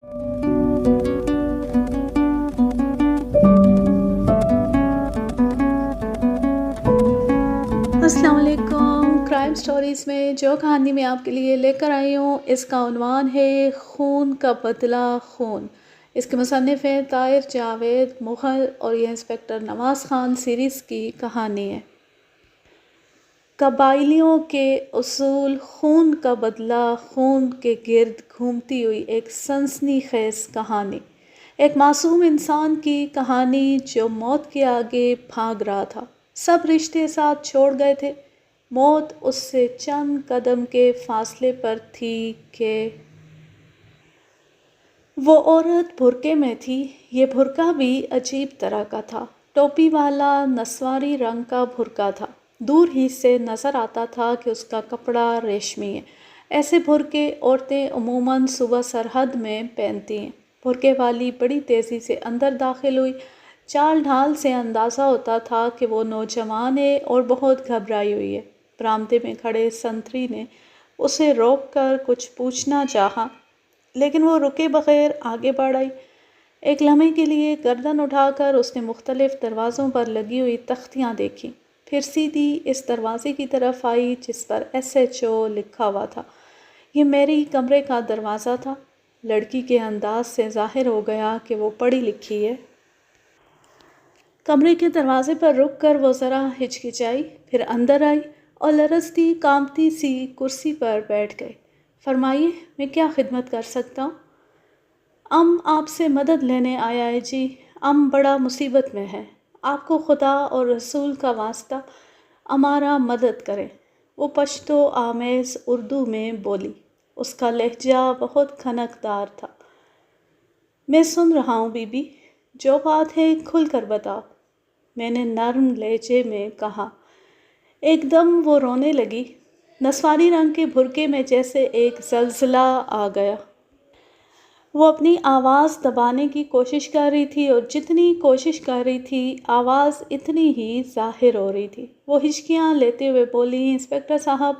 السلام علیکم۔ Crime stories میں جو کہانی میں آپ کے لیے لے کر آئی ہوں اس کا عنوان ہے خون کا بدلہ خون۔ اس کے مصنف ہیں طاہر جاوید مغل اور یہ انسپکٹر نواز خان سیریز کی کہانی ہے۔ قبائلیوں کے اصول، خون کا بدلہ خون کے گرد گھومتی ہوئی ایک سنسنی خیز کہانی، ایک معصوم انسان کی کہانی جو موت کے آگے بھاگ رہا تھا۔ سب رشتے ساتھ چھوڑ گئے تھے، موت اس سے چند قدم کے فاصلے پر تھی کہ وہ عورت بھرکے میں تھی۔ یہ بھرکا بھی عجیب طرح کا تھا، ٹوپی والا نسواری رنگ کا بھرکا تھا۔ دور ہی سے نظر آتا تھا کہ اس کا کپڑا ریشمی ہے۔ ایسے بھرکے عورتیں عموماً صوبہ سرحد میں پہنتی ہیں۔ بھرکے والی بڑی تیزی سے اندر داخل ہوئی۔ چال ڈھال سے اندازہ ہوتا تھا کہ وہ نوجوان ہے اور بہت گھبرائی ہوئی ہے۔ برآمدے میں کھڑے سنتری نے اسے روک کر کچھ پوچھنا چاہا، لیکن وہ رکے بغیر آگے بڑھ آئی۔ ایک لمحے کے لیے گردن اٹھا کر اس نے مختلف دروازوں پر لگی ہوئی تختیاں دیکھیں، پھر سیدھی اس دروازے کی طرف آئی جس پر SHO لکھا ہوا تھا۔ یہ میری کمرے کا دروازہ تھا۔ لڑکی کے انداز سے ظاہر ہو گیا کہ وہ پڑھی لکھی ہے۔ کمرے کے دروازے پر رک کر وہ ذرا ہچکچائی، پھر اندر آئی اور لرزتی کانپتی سی کرسی پر بیٹھ گئی۔ فرمائیے، میں کیا خدمت کر سکتا ہوں؟ آپ سے مدد لینے آیا ہے جی۔ بڑا مصیبت میں ہے۔ آپ کو خدا اور رسول کا واسطہ ہمارا مدد کریں۔ وہ پشتو آمیز اردو میں بولی۔ اس کا لہجہ بہت کھنکدار تھا۔ میں سن رہا ہوں بی بی، جو بات ہے کھل کر بتاؤ، میں نے نرم لہجے میں کہا۔ ایک دم وہ رونے لگی۔ نسواری رنگ کے بھرکے میں جیسے ایک زلزلہ آ گیا۔ وہ اپنی آواز دبانے کی کوشش کر رہی تھی اور جتنی کوشش کر رہی تھی آواز اتنی ہی ظاہر ہو رہی تھی۔ وہ ہچکیاں لیتے ہوئے بولی، انسپکٹر صاحب،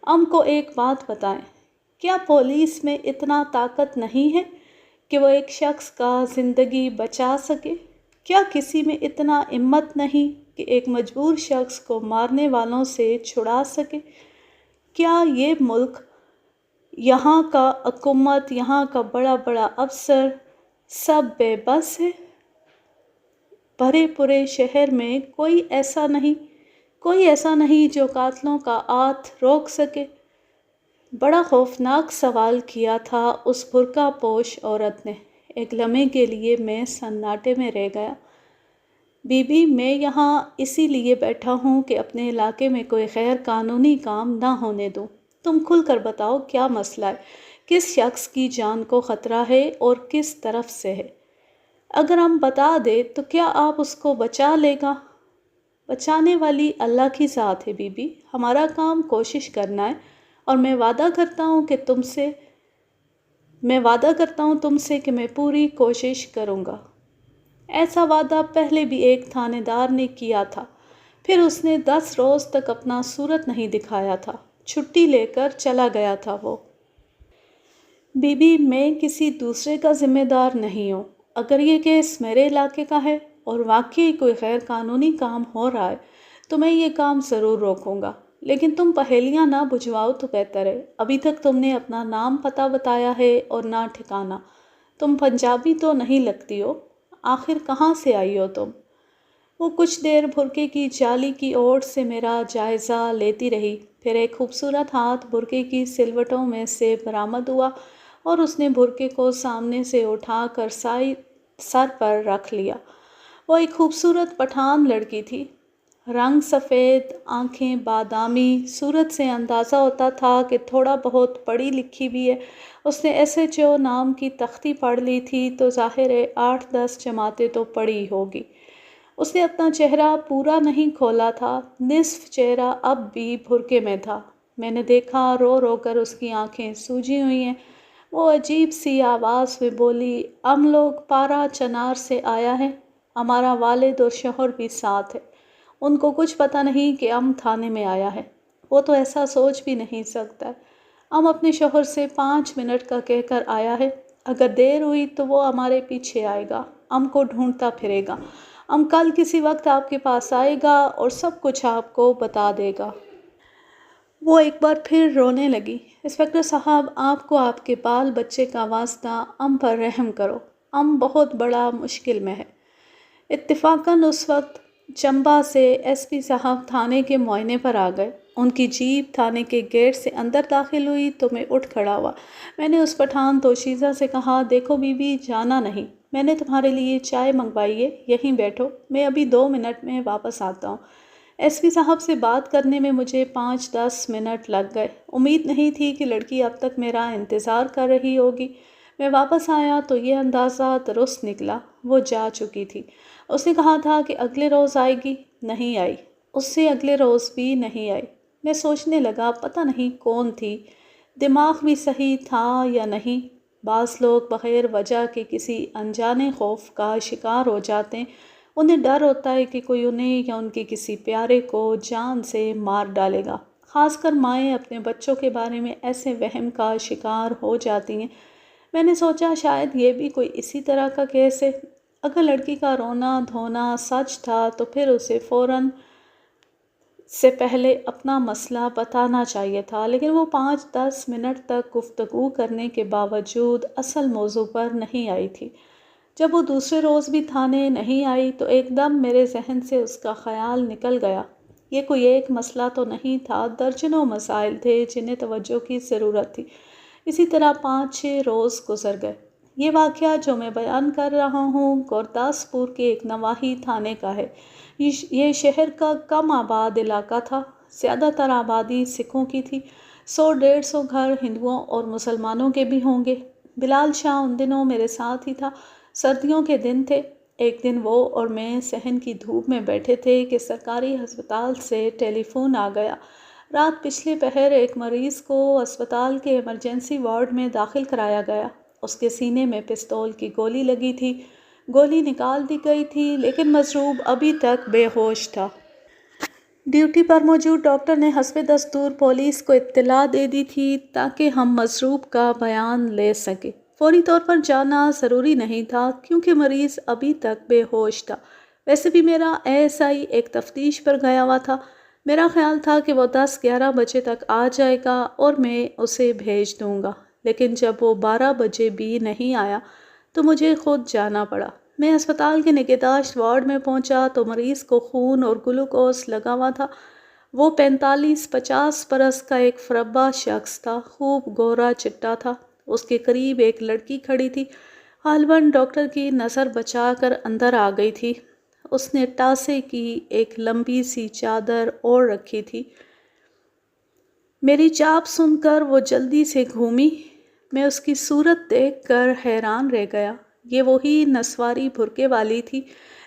ہم کو ایک بات بتائیں، کیا پولیس میں اتنا طاقت نہیں ہے کہ وہ ایک شخص کا زندگی بچا سکے؟ کیا کسی میں اتنا ہمت نہیں کہ ایک مجبور شخص کو مارنے والوں سے چھڑا سکے؟ کیا یہ ملک، یہاں کا حکومت، یہاں کا بڑا بڑا افسر سب بے بس ہے؟ بھرے پورے شہر میں کوئی ایسا نہیں جو قاتلوں کا ہاتھ روک سکے؟ بڑا خوفناک سوال کیا تھا اس برقع پوش عورت نے۔ ایک لمحے کے لیے میں سناٹے میں رہ گیا۔ بی بی، میں یہاں اسی لیے بیٹھا ہوں کہ اپنے علاقے میں کوئی غیر قانونی کام نہ ہونے دوں۔ تم کھل کر بتاؤ کیا مسئلہ ہے، کس شخص کی جان کو خطرہ ہے اور کس طرف سے ہے؟ اگر ہم بتا دیں تو کیا آپ اس کو بچا لے گا؟ بچانے والی اللہ کی ذات ہے بی بی، ہمارا کام کوشش کرنا ہے اور میں وعدہ کرتا ہوں تم سے کہ میں پوری کوشش کروں گا۔ ایسا وعدہ پہلے بھی ایک تھانے دار نے کیا تھا، پھر اس نے 10 روز تک اپنا صورت نہیں دکھایا تھا، چھٹی لے کر چلا گیا تھا وہ۔ بی بی، میں کسی دوسرے کا ذمہ دار نہیں ہوں۔ اگر یہ کیس میرے علاقے کا ہے اور واقعی کوئی غیر قانونی کام ہو رہا ہے تو میں یہ کام ضرور روکوں گا، لیکن تم پہیلیاں نہ بجھواؤ تو بہتر ہے۔ ابھی تک تم نے اپنا نام پتہ بتایا ہے اور نہ ٹھکانہ۔ تم پنجابی تو نہیں لگتی ہو، آخر کہاں سے آئی ہو تم؟ وہ کچھ دیر بھرکے کی جالی کی اوٹ سے میرا جائزہ لیتی رہی، پھر ایک خوبصورت ہاتھ بھرکے کی سلوٹوں میں سے برآمد ہوا اور اس نے بھرکے کو سامنے سے اٹھا کر سر پر رکھ لیا۔ وہ ایک خوبصورت پٹھان لڑکی تھی، رنگ سفید، آنکھیں بادامی، صورت سے اندازہ ہوتا تھا کہ تھوڑا بہت پڑھی لکھی بھی ہے۔ اس نے SHO نام کی تختی پڑھ لی تھی تو ظاہر ہے 8-10 جماعتیں تو پڑھی ہوگی۔ اس نے اپنا چہرہ پورا نہیں کھولا تھا، نصف چہرہ اب بھی بھرکے میں تھا۔ میں نے دیکھا رو رو کر اس کی آنکھیں سوجی ہوئی ہیں۔ وہ عجیب سی آواز میں بولی، ہم لوگ پارا چنار سے آیا ہے، ہمارا والد اور شوہر بھی ساتھ ہے۔ ان کو کچھ پتہ نہیں کہ تھانے میں آیا ہے، وہ تو ایسا سوچ بھی نہیں سکتا ہے۔ اپنے شوہر سے 5 منٹ کا کہہ کر آیا ہے، اگر دیر ہوئی تو وہ ہمارے پیچھے آئے گا، ہم کو ڈھونڈتا پھرے گا، ہم کل کسی وقت آپ کے پاس آئے گا اور سب کچھ آپ کو بتا دے گا۔ وہ ایک بار پھر رونے لگی۔ انسپکٹر صاحب، آپ کو آپ کے بال بچے کا واسطہ ہم پر رحم کرو، ہم بہت بڑا مشکل میں ہے۔ اتفاقاً اس وقت چمبہ سے ایس پی صاحب تھانے کے معائنے پر آ گئے۔ ان کی جیپ تھانے کے گیٹ سے اندر داخل ہوئی تو میں اٹھ کھڑا ہوا۔ میں نے اس پٹھان توشیزہ سے کہا، دیکھو بی بی، جانا نہیں، میں نے تمہارے لیے چائے منگوائی ہے، یہیں بیٹھو، میں ابھی 2 منٹ میں واپس آتا ہوں۔ ایس پی صاحب سے بات کرنے میں مجھے 5-10 منٹ لگ گئے۔ امید نہیں تھی کہ لڑکی اب تک میرا انتظار کر رہی ہوگی۔ میں واپس آیا تو یہ اندازہ درست نکلا، وہ جا چکی تھی۔ اس نے کہا تھا کہ اگلے روز آئے گی، نہیں آئی، اس سے اگلے روز بھی نہیں آئی۔ میں سوچنے لگا، پتہ نہیں کون تھی، دماغ بھی صحیح تھا یا نہیں۔ بعض لوگ بغیر وجہ کے کسی انجانے خوف کا شکار ہو جاتے ہیں، انہیں ڈر ہوتا ہے کہ کوئی انہیں یا ان کے کسی پیارے کو جان سے مار ڈالے گا۔ خاص کر مائیں اپنے بچوں کے بارے میں ایسے وہم کا شکار ہو جاتی ہیں۔ میں نے سوچا شاید یہ بھی کوئی اسی طرح کا کیس ہے۔ اگر لڑکی کا رونا دھونا سچ تھا تو پھر اسے فوراً سے پہلے اپنا مسئلہ بتانا چاہیے تھا، لیکن وہ 5-10 منٹ تک گفتگو کرنے کے باوجود اصل موضوع پر نہیں آئی تھی۔ جب وہ دوسرے روز بھی تھانے نہیں آئی تو ایک دم میرے ذہن سے اس کا خیال نکل گیا۔ یہ کوئی ایک مسئلہ تو نہیں تھا، درجنوں مسائل تھے جنہیں توجہ کی ضرورت تھی۔ اسی طرح 5-6 روز گزر گئے۔ یہ واقعہ جو میں بیان کر رہا ہوں گورداسپور کے ایک نواحی تھانے کا ہے۔ یہ شہر کا کم آباد علاقہ تھا، زیادہ تر آبادی سکھوں کی تھی، 100-150 گھر ہندوؤں اور مسلمانوں کے بھی ہوں گے۔ بلال شاہ ان دنوں میرے ساتھ ہی تھا۔ سردیوں کے دن تھے۔ ایک دن وہ اور میں صحن کی دھوپ میں بیٹھے تھے کہ سرکاری ہسپتال سے ٹیلی فون آ گیا۔ رات پچھلے پہر ایک مریض کو ہسپتال کے ایمرجنسی وارڈ میں داخل کرایا گیا۔ اس کے سینے میں پستول کی گولی لگی تھی۔ گولی نکال دی گئی تھی لیکن مضروب ابھی تک بے ہوش تھا۔ ڈیوٹی پر موجود ڈاکٹر نے حسب دستور پولیس کو اطلاع دے دی تھی تاکہ ہم مضروب کا بیان لے سکیں۔ فوری طور پر جانا ضروری نہیں تھا کیونکہ مریض ابھی تک بے ہوش تھا۔ ویسے بھی میرا ASI ایک تفتیش پر گیا ہوا تھا۔ میرا خیال تھا کہ وہ 10-11 بجے تک آ جائے گا اور میں اسے بھیج دوں گا، لیکن جب وہ 12 بجے بھی نہیں آیا تو مجھے خود جانا پڑا۔ میں ہسپتال کے نگہداشت وارڈ میں پہنچا تو مریض کو خون اور گلوکوز لگا ہوا تھا۔ وہ 45-50 برس کا ایک فربا شخص تھا، خوب گورا چٹا تھا۔ اس کے قریب ایک لڑکی کھڑی تھی، غالباً ڈاکٹر کی نظر بچا کر اندر آ گئی تھی۔ اس نے ٹاسے کی ایک لمبی سی چادر اوڑھ رکھی تھی۔ میری چاپ سن کر وہ جلدی سے گھومی۔ میں اس کی صورت دیکھ کر حیران رہ گیا۔ یہ وہی نسواری بھرکے والی تھی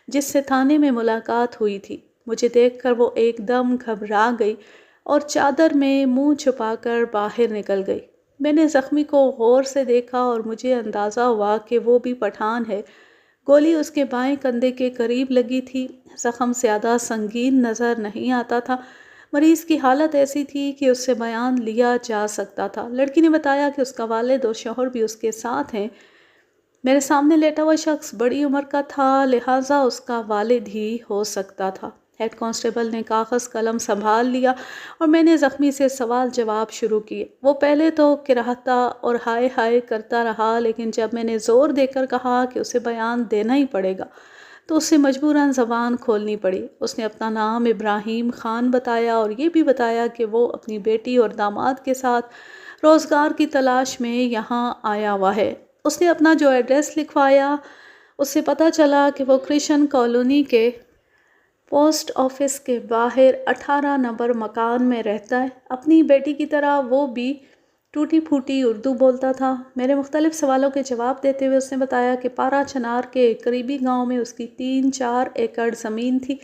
جس سے تھانے میں ملاقات ہوئی تھی۔ مجھے دیکھ کر وہ ایک دم گھبرا گئی اور چادر میں منہ چھپا کر باہر نکل گئی۔ میں نے زخمی کو غور سے دیکھا اور مجھے اندازہ ہوا کہ وہ بھی پٹھان ہے۔ گولی اس کے بائیں کندھے کے قریب لگی تھی۔ زخم زیادہ سنگین نظر نہیں آتا تھا۔ مریض کی حالت ایسی تھی کہ اس سے بیان لیا جا سکتا تھا۔ لڑکی نے بتایا کہ اس کا والد اور شوہر بھی اس کے ساتھ ہیں۔ میرے سامنے لیٹا ہوا شخص بڑی عمر کا تھا، لہٰذا اس کا والد ہی ہو سکتا تھا۔ ہیڈ کانسٹیبل نے کاغذ قلم سنبھال لیا اور میں نے زخمی سے سوال جواب شروع کیے۔ وہ پہلے تو کراہتا اور ہائے ہائے کرتا رہا، لیکن جب میں نے زور دے کر کہا کہ اسے بیان دینا ہی پڑے گا تو اسے مجبوراً زبان کھولنی پڑی۔ اس نے اپنا نام ابراہیم خان بتایا اور یہ بھی بتایا کہ وہ اپنی بیٹی اور داماد کے ساتھ روزگار کی تلاش میں یہاں آیا ہوا ہے۔ اس نے اپنا جو ایڈریس لکھوایا اس سے پتہ چلا کہ وہ کرشن کالونی کے پوسٹ آفس کے باہر 18 نمبر مکان میں رہتا ہے۔ اپنی بیٹی کی طرح وہ بھی ٹوٹی پھوٹی اردو بولتا تھا۔ میرے مختلف سوالوں کے جواب دیتے ہوئے اس نے بتایا کہ پارا چنار کے ایک قریبی گاؤں میں اس کی 3-4 ایکڑ زمین تھی،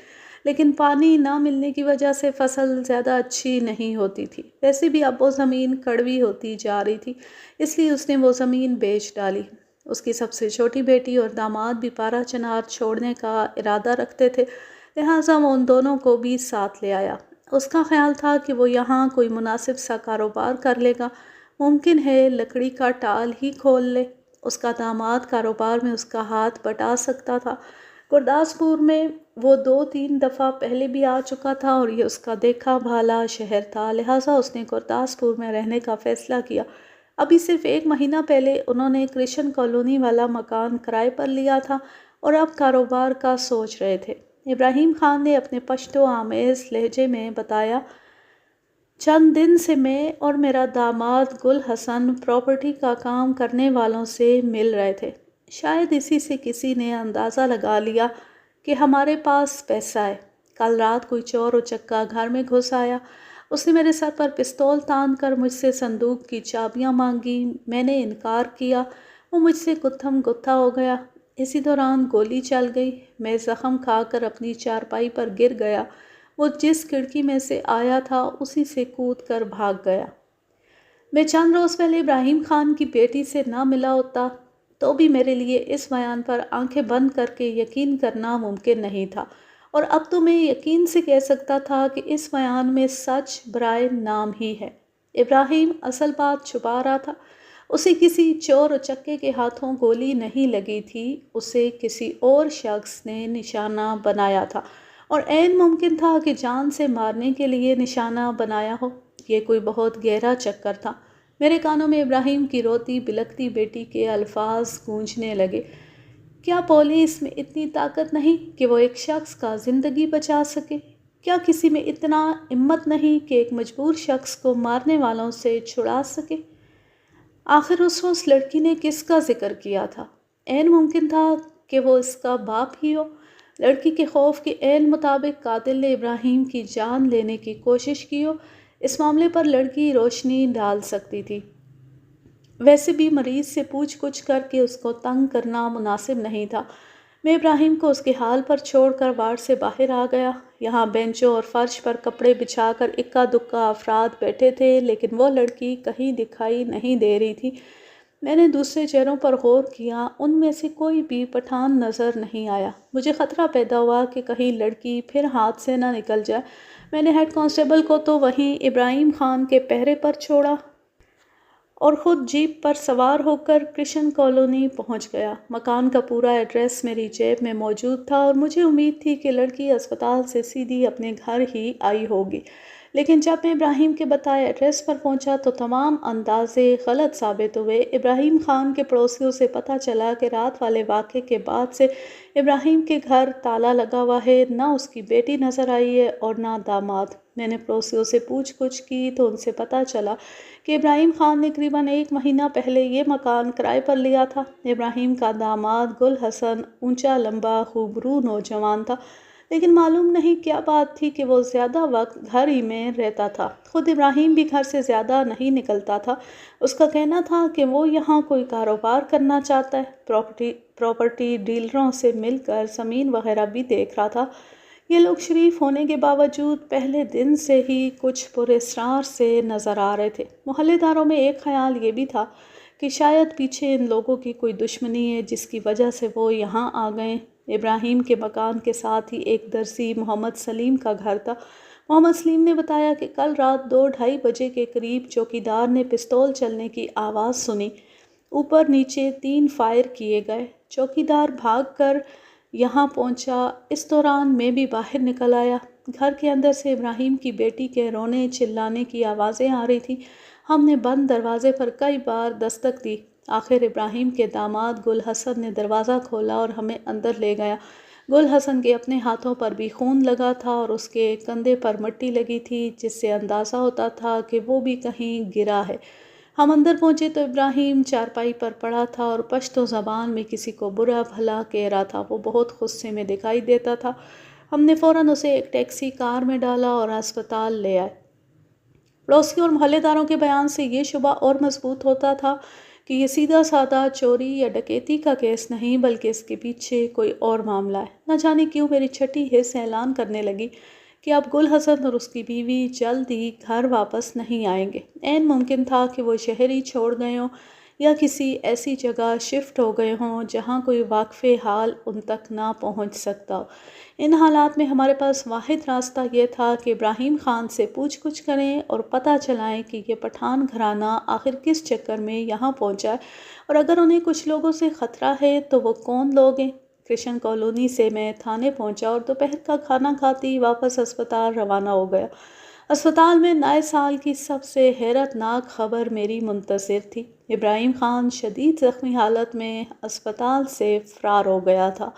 لیکن پانی نہ ملنے کی وجہ سے فصل زیادہ اچھی نہیں ہوتی تھی۔ ویسے بھی اب وہ زمین کڑوی ہوتی جا رہی تھی، اس لیے اس نے وہ زمین بیچ ڈالی۔ اس کی سب سے چھوٹی بیٹی اور داماد بھی پارا چنار چھوڑنے کا ارادہ رکھتے تھے، لہٰذا وہ ان دونوں کو بھی ساتھ لے آیا۔ اس کا خیال تھا کہ وہ یہاں کوئی مناسب سا کاروبار کر لے گا، ممکن ہے لکڑی کا ٹال ہی کھول لے۔ اس کا داماد کاروبار میں اس کا ہاتھ بٹا سکتا تھا۔ گرداسپور میں وہ 2-3 دفعہ پہلے بھی آ چکا تھا اور یہ اس کا دیکھا بھالا شہر تھا، لہٰذا اس نے گرداسپور میں رہنے کا فیصلہ کیا۔ ابھی صرف 1 مہینہ پہلے انہوں نے کرشن کالونی والا مکان کرائے پر لیا تھا اور اب کاروبار کا سوچ رہے تھے۔ ابراہیم خان نے اپنے پشتو آمیز لہجے میں بتایا، چند دن سے میں اور میرا داماد گل حسن پراپرٹی کا کام کرنے والوں سے مل رہے تھے۔ شاید اسی سے کسی نے اندازہ لگا لیا کہ ہمارے پاس پیسہ ہے۔ کل رات کوئی چور اچکا گھر میں گھس آیا۔ اس نے میرے سر پر پستول تان کر مجھ سے صندوق کی چابیاں مانگی۔ میں نے انکار کیا۔ وہ مجھ سے گتھم گتھا ہو گیا۔ اسی دوران گولی چل گئی۔ میں زخم کھا کر اپنی چارپائی پر گر گیا۔ وہ جس کھڑکی میں سے آیا تھا اسی سے کود کر بھاگ گیا۔ میں چند روز پہلے ابراہیم خان کی بیٹی سے نہ ملا ہوتا تو بھی میرے لیے اس بیان پر آنکھیں بند کر کے یقین کرنا ممکن نہیں تھا، اور اب تو میں یقین سے کہہ سکتا تھا کہ اس بیان میں سچ برائے نام ہی ہے۔ ابراہیم اصل بات چھپا رہا تھا۔ اسے کسی چور اچکے کے ہاتھوں گولی نہیں لگی تھی، اسے کسی اور شخص نے نشانہ بنایا تھا، اور عین ممکن تھا کہ جان سے مارنے کے لیے نشانہ بنایا ہو۔ یہ کوئی بہت گہرا چکر تھا۔ میرے کانوں میں ابراہیم کی روتی بلکتی بیٹی کے الفاظ گونجنے لگے، کیا پولیس میں اتنی طاقت نہیں کہ وہ ایک شخص کا زندگی بچا سکے؟ کیا کسی میں اتنا ہمت نہیں کہ ایک مجبور شخص کو مارنے والوں سے چھڑا سکے؟ آخر اس روز لڑکی نے کس کا ذکر کیا تھا؟ عین ممکن تھا کہ وہ اس کا باپ ہی ہو۔ لڑکی کے خوف کے عین مطابق قاتل نے ابراہیم کی جان لینے کی کوشش کی ہو۔ اس معاملے پر لڑکی روشنی ڈال سکتی تھی۔ ویسے بھی مریض سے پوچھ گچھ کر کے اس کو تنگ کرنا مناسب نہیں تھا۔ میں ابراہیم کو اس کے حال پر چھوڑ کر وارڈ سے باہر آ گیا۔ یہاں بینچوں اور فرش پر کپڑے بچھا کر اکا دکا افراد بیٹھے تھے، لیکن وہ لڑکی کہیں دکھائی نہیں دے رہی تھی۔ میں نے دوسرے چہروں پر غور کیا، ان میں سے کوئی بھی پٹھان نظر نہیں آیا۔ مجھے خطرہ پیدا ہوا کہ کہیں لڑکی پھر ہاتھ سے نہ نکل جائے۔ میں نے ہیڈ کانسٹیبل کو تو وہیں ابراہیم خان کے پہرے پر چھوڑا اور خود جیپ پر سوار ہو کر کرشن کالونی پہنچ گیا۔ مکان کا پورا ایڈریس میری جیب میں موجود تھا اور مجھے امید تھی کہ لڑکی اسپتال سے سیدھی اپنے گھر ہی آئی ہوگی، لیکن جب میں ابراہیم کے بتائے ایڈریس پر پہنچا تو تمام اندازے غلط ثابت ہوئے۔ ابراہیم خان کے پڑوسیوں سے پتہ چلا کہ رات والے واقعے کے بعد سے ابراہیم کے گھر تالا لگا ہوا ہے، نہ اس کی بیٹی نظر آئی ہے اور نہ داماد۔ میں نے پڑوسیوں سے پوچھ گچھ کی تو ان سے پتہ چلا کہ ابراہیم خان نے قریباً 1 مہینہ پہلے یہ مکان کرائے پر لیا تھا۔ ابراہیم کا داماد گل حسن اونچا لمبا خوبرو نوجوان تھا، لیکن معلوم نہیں کیا بات تھی کہ وہ زیادہ وقت گھر ہی میں رہتا تھا۔ خود ابراہیم بھی گھر سے زیادہ نہیں نکلتا تھا۔ اس کا کہنا تھا کہ وہ یہاں کوئی کاروبار کرنا چاہتا ہے، پراپرٹی ڈیلروں سے مل کر زمین وغیرہ بھی دیکھ رہا تھا۔ یہ لوگ شریف ہونے کے باوجود پہلے دن سے ہی کچھ پراسرار سے نظر آ رہے تھے۔ محلے داروں میں ایک خیال یہ بھی تھا کہ شاید پیچھے ان لوگوں کی کوئی دشمنی ہے جس کی وجہ سے وہ یہاں آ گئے۔ ابراہیم کے مکان کے ساتھ ہی ایک درزی محمد سلیم کا گھر تھا۔ محمد سلیم نے بتایا کہ کل رات 2-2:30 بجے کے قریب چوکیدار نے پستول چلنے کی آواز سنی۔ اوپر نیچے 3 فائر کیے گئے۔ چوکیدار بھاگ کر یہاں پہنچا۔ اس دوران میں بھی باہر نکل آیا۔ گھر کے اندر سے ابراہیم کی بیٹی کے رونے چلانے کی آوازیں آ رہی تھیں۔ ہم نے بند دروازے پر کئی بار دستک دی۔ آخر ابراہیم کے داماد گل حسن نے دروازہ کھولا اور ہمیں اندر لے گیا۔ گل حسن کے اپنے ہاتھوں پر بھی خون لگا تھا اور اس کے کندھے پر مٹی لگی تھی، جس سے اندازہ ہوتا تھا کہ وہ بھی کہیں گرا ہے۔ ہم اندر پہنچے تو ابراہیم چارپائی پر پڑا تھا اور پشتو زبان میں کسی کو برا بھلا کہہ رہا تھا۔ وہ بہت غصے میں دکھائی دیتا تھا۔ ہم نے فوراً اسے ایک ٹیکسی کار میں ڈالا اور اسپتال لے آئے۔ پڑوسیوں اور محلے داروں کے بیان سے یہ شبہ اور مضبوط ہوتا تھا کہ یہ سیدھا سادہ چوری یا ڈکیتی کا کیس نہیں، بلکہ اس کے پیچھے کوئی اور معاملہ ہے۔ نہ جانے کیوں میری چھٹی حس اعلان کرنے لگی کہ اب گل حسن اور اس کی بیوی جلد ہی گھر واپس نہیں آئیں گے۔ عین ممکن تھا کہ وہ شہر ہی چھوڑ گئے ہوں یا کسی ایسی جگہ شفٹ ہو گئے ہوں جہاں کوئی واقف حال ان تک نہ پہنچ سکتا ہو۔ ان حالات میں ہمارے پاس واحد راستہ یہ تھا کہ ابراہیم خان سے پوچھ گچھ کریں اور پتہ چلائیں کہ یہ پٹھان گھرانہ آخر کس چکر میں یہاں پہنچا ہے، اور اگر انہیں کچھ لوگوں سے خطرہ ہے تو وہ کون لوگ ہیں۔ کرشن کالونی سے میں تھانے پہنچا اور دوپہر کا کھانا کھاتی واپس اسپتال روانہ ہو گیا۔ اسپتال میں نئے سال کی سب سے حیرت ناک خبر میری منتظر تھی۔ ابراہیم خان شدید زخمی حالت میں اسپتال سے فرار ہو گیا تھا۔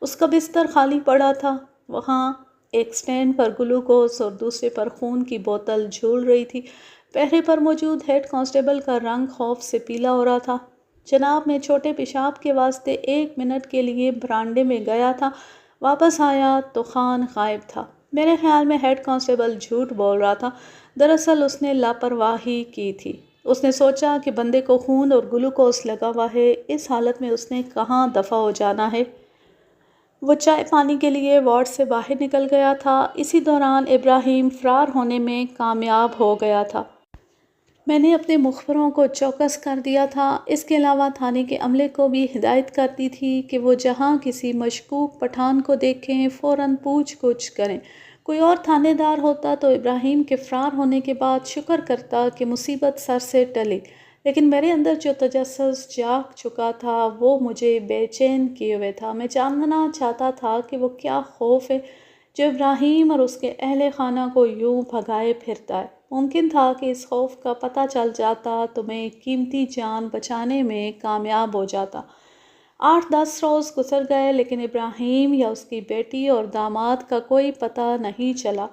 اس کا بستر خالی پڑا تھا۔ وہاں ایک سٹینڈ پر گلوکوز اور دوسرے پر خون کی بوتل جھول رہی تھی۔ پہرے پر موجود ہیڈ کانسٹیبل کا رنگ خوف سے پیلا ہو رہا تھا۔ جناب، میں چھوٹے پیشاب کے واسطے 1 منٹ کے لیے برانڈے میں گیا تھا، واپس آیا تو خان غائب تھا۔ میرے خیال میں ہیڈ کانسٹیبل جھوٹ بول رہا تھا، دراصل اس نے لاپرواہی کی تھی۔ اس نے سوچا کہ بندے کو خون اور گلوکوز لگا ہوا ہے، اس حالت میں اس نے کہاں دفع ہو جانا ہے۔ وہ چائے پانی کے لیے وارڈ سے باہر نکل گیا تھا۔ اسی دوران ابراہیم فرار ہونے میں کامیاب ہو گیا تھا۔ میں نے اپنے مخبروں کو چوکس کر دیا تھا۔ اس کے علاوہ تھانے کے عملے کو بھی ہدایت کرتی تھی کہ وہ جہاں کسی مشکوک پٹھان کو دیکھیں فوراً پوچھ گچھ کریں۔ کوئی اور تھانے دار ہوتا تو ابراہیم کے فرار ہونے کے بعد شکر کرتا کہ مصیبت سر سے ٹلی، لیکن میرے اندر جو تجسس جاگ چکا تھا وہ مجھے بے چین کیے ہوئے تھا۔ میں جاننا چاہتا تھا کہ وہ کیا خوف ہے جو ابراہیم اور اس کے اہل خانہ کو یوں بھگائے پھرتا ہے۔ ممکن تھا کہ اس خوف کا پتہ چل جاتا تو میں قیمتی جان بچانے میں کامیاب ہو جاتا۔ 8-10 روز گزر گئے لیکن ابراہیم یا اس کی بیٹی اور داماد کا کوئی پتہ نہیں چلا۔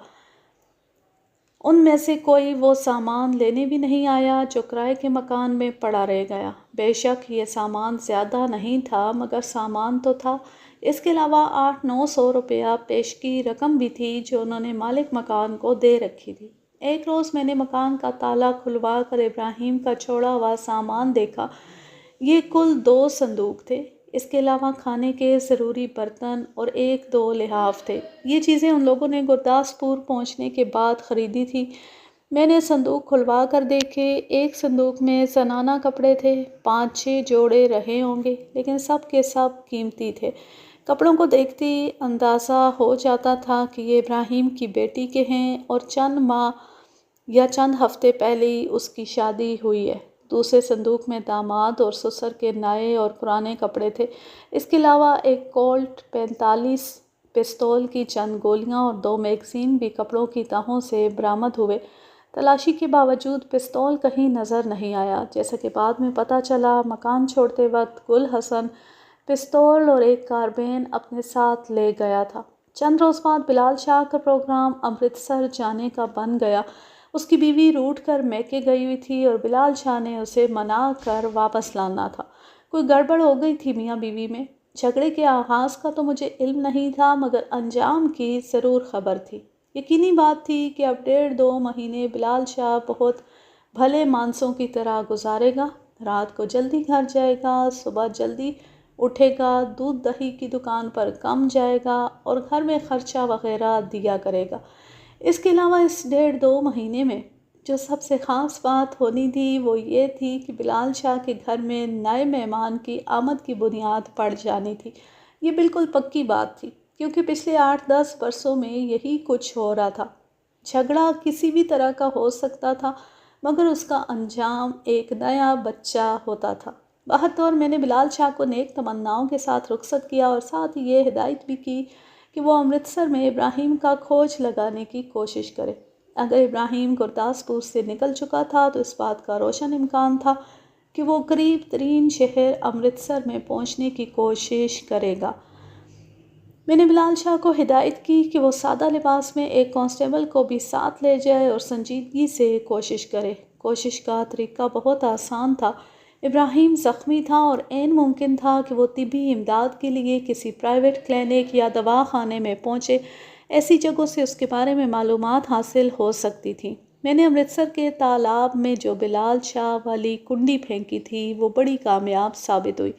ان میں سے کوئی وہ سامان لینے بھی نہیں آیا جو کرائے کے مکان میں پڑا رہ گیا۔ بے شک یہ سامان زیادہ نہیں تھا مگر سامان تو تھا۔ اس کے علاوہ 800-900 روپیہ پیشگی رقم بھی تھی جو انہوں نے مالک مکان کو دے رکھی تھی۔ ایک روز میں نے مکان کا تالا کھلوا کر ابراہیم کا چھوڑا ہوا سامان دیکھا۔ یہ کل 2 صندوق تھے۔ اس کے علاوہ کھانے کے ضروری برتن اور 1-2 لحاف تھے۔ یہ چیزیں ان لوگوں نے گرداسپور پہنچنے کے بعد خریدی تھی۔ میں نے صندوق کھلوا کر دیکھے۔ ایک صندوق میں زنانہ کپڑے تھے، 5-6 جوڑے رہے ہوں گے، لیکن سب کے سب قیمتی تھے۔ کپڑوں کو دیکھتی اندازہ ہو جاتا تھا کہ یہ ابراہیم کی بیٹی کے ہیں اور چند ماہ یا چند ہفتے پہلے ہی اس کی شادی ہوئی ہے۔ دوسرے صندوق میں داماد اور سسر کے نئے اور پرانے کپڑے تھے۔ اس کے علاوہ ایک کولٹ 45 پستول کی چند گولیاں اور 2 میگزین بھی کپڑوں کی تہوں سے برآمد ہوئے۔ تلاشی کے باوجود پستول کہیں نظر نہیں آیا۔ جیسا کہ بعد میں پتہ چلا، مکان چھوڑتے وقت گل حسن پستول اور ایک کاربین اپنے ساتھ لے گیا تھا۔ چند روز بعد بلال شاہ کا پروگرام امرتسر جانے کا بن گیا۔ اس کی بیوی روٹھ کر میکے گئی ہوئی تھی اور بلال شاہ نے اسے منا کر واپس لانا تھا۔ کوئی گڑبڑ ہو گئی تھی میاں بیوی میں۔ جھگڑے کے آغاز کا تو مجھے علم نہیں تھا مگر انجام کی ضرور خبر تھی۔ یقینی بات تھی کہ اب 1.5-2 مہینے بلال شاہ بہت بھلے مانسوں کی طرح گزارے گا۔ رات کو جلدی گھر جائے گا، صبح جلدی اٹھے گا، دودھ دہی کی دکان پر کم جائے گا اور گھر میں خرچہ وغیرہ دیا کرے گا۔ اس کے علاوہ اس 1.5-2 مہینے میں جو سب سے خاص بات ہونی تھی وہ یہ تھی کہ بلال شاہ کے گھر میں نئے مہمان کی آمد کی بنیاد پڑ جانی تھی۔ یہ بالکل پکی بات تھی کیونکہ پچھلے 8-10 برسوں میں یہی کچھ ہو رہا تھا۔ جھگڑا کسی بھی طرح کا ہو سکتا تھا مگر اس کا انجام ایک نیا بچہ ہوتا تھا۔ بہرطور میں نے بلال شاہ کو نیک تمناؤں کے ساتھ رخصت کیا اور ساتھ ہی یہ ہدایت بھی کی کہ وہ امرتسر میں ابراہیم کا کھوج لگانے کی کوشش کرے۔ اگر ابراہیم گرداسپور سے نکل چکا تھا تو اس بات کا روشن امکان تھا کہ وہ قریب ترین شہر امرتسر میں پہنچنے کی کوشش کرے گا۔ میں نے بلال شاہ کو ہدایت کی کہ وہ سادہ لباس میں ایک کانسٹیبل کو بھی ساتھ لے جائے اور سنجیدگی سے کوشش کرے۔ کوشش کا طریقہ بہت آسان تھا۔ ابراہیم زخمی تھا اور عین ممکن تھا کہ وہ طبی امداد کے لیے کسی پرائیویٹ کلینک یا دواخانے میں پہنچے۔ ایسی جگہوں سے اس کے بارے میں معلومات حاصل ہو سکتی تھیں۔ میں نے امرتسر کے تالاب میں جو بلال شاہ والی کنڈی پھینکی تھی وہ بڑی کامیاب ثابت ہوئی۔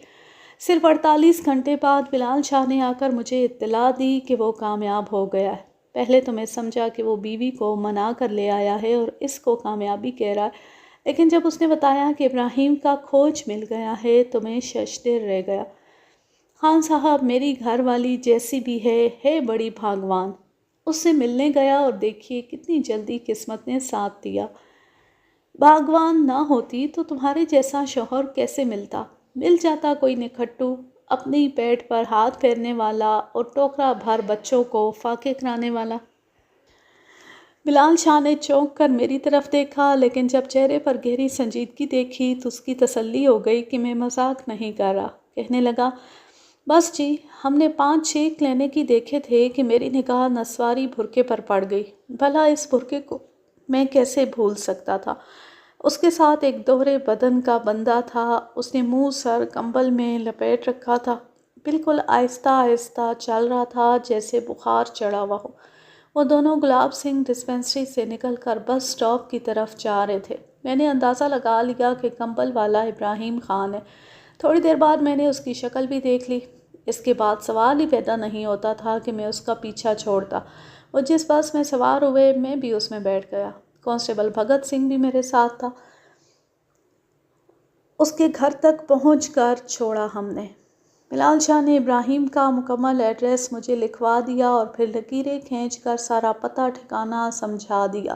صرف 48 گھنٹے بعد بلال شاہ نے آ کر مجھے اطلاع دی کہ وہ کامیاب ہو گیا ہے۔ پہلے تو میں سمجھا کہ وہ بیوی کو منا کر لے آیا ہے اور اس کو کامیابی کہہ رہا ہے، لیکن جب اس نے بتایا کہ ابراہیم کا کھوج مل گیا ہے تو میں ششدر رہ گیا۔ خان صاحب، میری گھر والی جیسی بھی ہے بڑی بھاگوان۔ اس سے ملنے گیا اور دیکھیے کتنی جلدی قسمت نے ساتھ دیا۔ بھاگوان نہ ہوتی تو تمہارے جیسا شوہر کیسے ملتا؟ مل جاتا کوئی نکھٹو، اپنی پیٹ پر ہاتھ پھیرنے والا اور ٹوکرا بھر بچوں کو فاقے کرانے والا۔ بلال شاہ نے چونک کر میری طرف دیکھا، لیکن جب چہرے پر گہری سنجیدگی دیکھی تو اس کی تسلی ہو گئی کہ میں مذاق نہیں کر رہا۔ کہنے لگا، بس جی، ہم نے 5-6 کلینک ہی دیکھے تھے کہ میری نگاہ نسواری بھرکے پر پڑ گئی۔ بھلا اس بھرکے کو میں کیسے بھول سکتا تھا؟ اس کے ساتھ ایک دوہرے بدن کا بندہ تھا۔ اس نے منہ سر کمبل میں لپیٹ رکھا تھا، بالکل آہستہ آہستہ چل رہا تھا جیسے بخار چڑھا ہوا ہو۔ وہ دونوں گلاب سنگھ ڈسپنسری سے نکل کر بس سٹاپ کی طرف جا رہے تھے۔ میں نے اندازہ لگا لیا کہ کمبل والا ابراہیم خان ہے۔ تھوڑی دیر بعد میں نے اس کی شکل بھی دیکھ لی۔ اس کے بعد سوال ہی پیدا نہیں ہوتا تھا کہ میں اس کا پیچھا چھوڑتا۔ وہ جس بس میں سوار ہوئے میں بھی اس میں بیٹھ گیا۔ کانسٹیبل بھگت سنگھ بھی میرے ساتھ تھا۔ اس کے گھر تک پہنچ کر چھوڑا ہم نے۔ بلال شاہ نے ابراہیم کا مکمل ایڈریس مجھے لکھوا دیا اور پھر لکیریں کھینچ کر سارا پتہ ٹھکانہ سمجھا دیا۔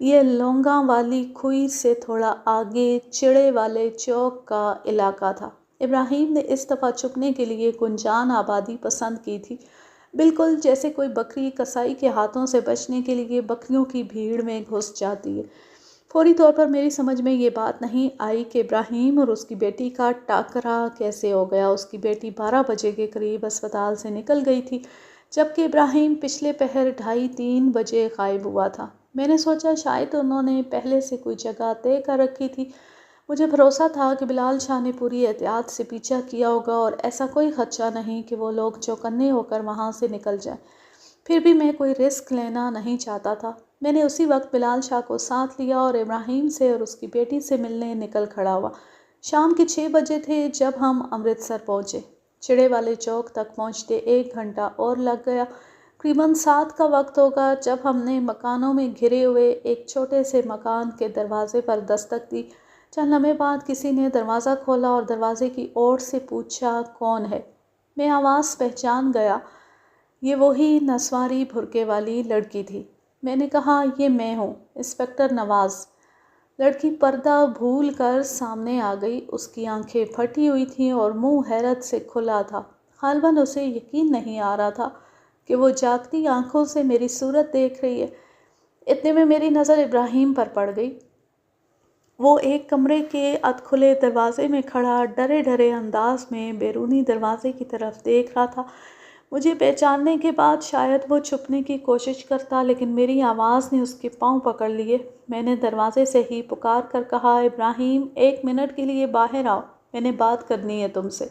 یہ لونگاں والی کھوئی سے تھوڑا آگے چڑے والے چوک کا علاقہ تھا۔ ابراہیم نے اس دفعہ چھپنے کے لیے گنجان آبادی پسند کی تھی، بالکل جیسے کوئی بکری کسائی کے ہاتھوں سے بچنے کے لیے بکریوں کی بھیڑ میں گھس جاتی ہے۔ فوری طور پر میری سمجھ میں یہ بات نہیں آئی کہ ابراہیم اور اس کی بیٹی کا ٹاکرا کیسے ہو گیا۔ اس کی بیٹی 12 بجے کے قریب اسپتال سے نکل گئی تھی، جبکہ ابراہیم پچھلے پہر 2:30-3 بجے غائب ہوا تھا۔ میں نے سوچا شاید انہوں نے پہلے سے کوئی جگہ طے کر رکھی تھی۔ مجھے بھروسہ تھا کہ بلال شاہ نے پوری احتیاط سے پیچھا کیا ہوگا اور ایسا کوئی خدشہ نہیں کہ وہ لوگ چوکنے ہو کر وہاں سے نکل جائیں۔ پھر بھی میں کوئی رسک لینا نہیں چاہتا تھا۔ میں نے اسی وقت بلال شاہ کو ساتھ لیا اور ابراہیم سے اور اس کی بیٹی سے ملنے نکل کھڑا ہوا۔ شام کے 6 بجے تھے جب ہم امرتسر پہنچے۔ چڑے والے چوک تک پہنچتے 1 گھنٹہ اور لگ گیا۔ تقریباً 7 کا وقت ہوگا جب ہم نے مکانوں میں گھرے ہوئے ایک چھوٹے سے مکان کے دروازے پر دستک دی۔ چند لمحے بعد کسی نے دروازہ کھولا اور دروازے کی اوٹ سے پوچھا، کون ہے؟ میں آواز پہچان گیا۔ یہ وہی نسواری بھرکے والی لڑکی تھی۔ میں نے کہا، یہ میں ہوں، انسپکٹر نواز۔ لڑکی پردہ بھول کر سامنے آ گئی۔ اس کی آنکھیں پھٹی ہوئی تھیں اور منہ حیرت سے کھلا تھا۔ غالباً اسے یقین نہیں آ رہا تھا کہ وہ جاگتی آنکھوں سے میری صورت دیکھ رہی ہے۔ اتنے میں میری نظر ابراہیم پر پڑ گئی۔ وہ ایک کمرے کے ادکھلے دروازے میں کھڑا ڈرے ڈرے انداز میں بیرونی دروازے کی طرف دیکھ رہا تھا۔ مجھے پہچاننے کے بعد شاید وہ چھپنے کی کوشش کرتا، لیکن میری آواز نے اس کے پاؤں پکڑ لیے۔ میں نے دروازے سے ہی پکار کر کہا، ابراہیم، 1 منٹ کے لیے باہر آؤ، میں نے بات کرنی ہے تم سے۔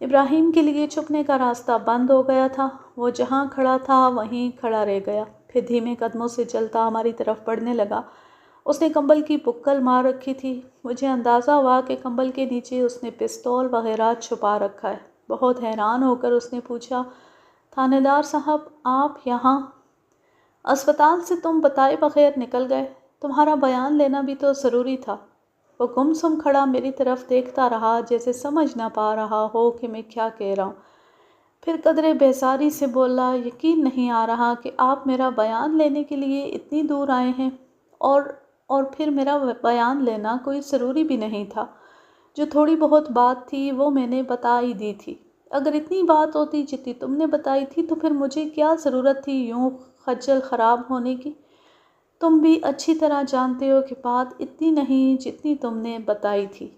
ابراہیم کے لیے چھپنے کا راستہ بند ہو گیا تھا۔ وہ جہاں کھڑا تھا وہیں کھڑا رہ گیا، پھر دھیمے قدموں سے چلتا ہماری طرف بڑھنے لگا۔ اس نے کمبل کی بکل مار رکھی تھی۔ مجھے اندازہ ہوا کہ کمبل کے نیچے اس نے پستول وغیرہ چھپا رکھا ہے۔ بہت حیران ہو کر اس نے پوچھا، تھانے دار صاحب، آپ یہاں؟ اسپتال سے تم بتائے بغیر نکل گئے، تمہارا بیان لینا بھی تو ضروری تھا۔ وہ گمسم کھڑا میری طرف دیکھتا رہا جیسے سمجھ نہ پا رہا ہو کہ میں کیا کہہ رہا ہوں۔ پھر قدرے بیزاری سے بولا، یقین نہیں آ رہا کہ آپ میرا بیان لینے کے لیے اتنی دور آئے ہیں، اور پھر میرا بیان لینا کوئی ضروری بھی نہیں تھا۔ جو تھوڑی بہت بات تھی وہ میں نے بتا ہی دی تھی۔ اگر اتنی بات ہوتی جتنی تم نے بتائی تھی تو پھر مجھے کیا ضرورت تھی یوں خجل خراب ہونے کی؟ تم بھی اچھی طرح جانتے ہو کہ بات اتنی نہیں جتنی تم نے بتائی تھی۔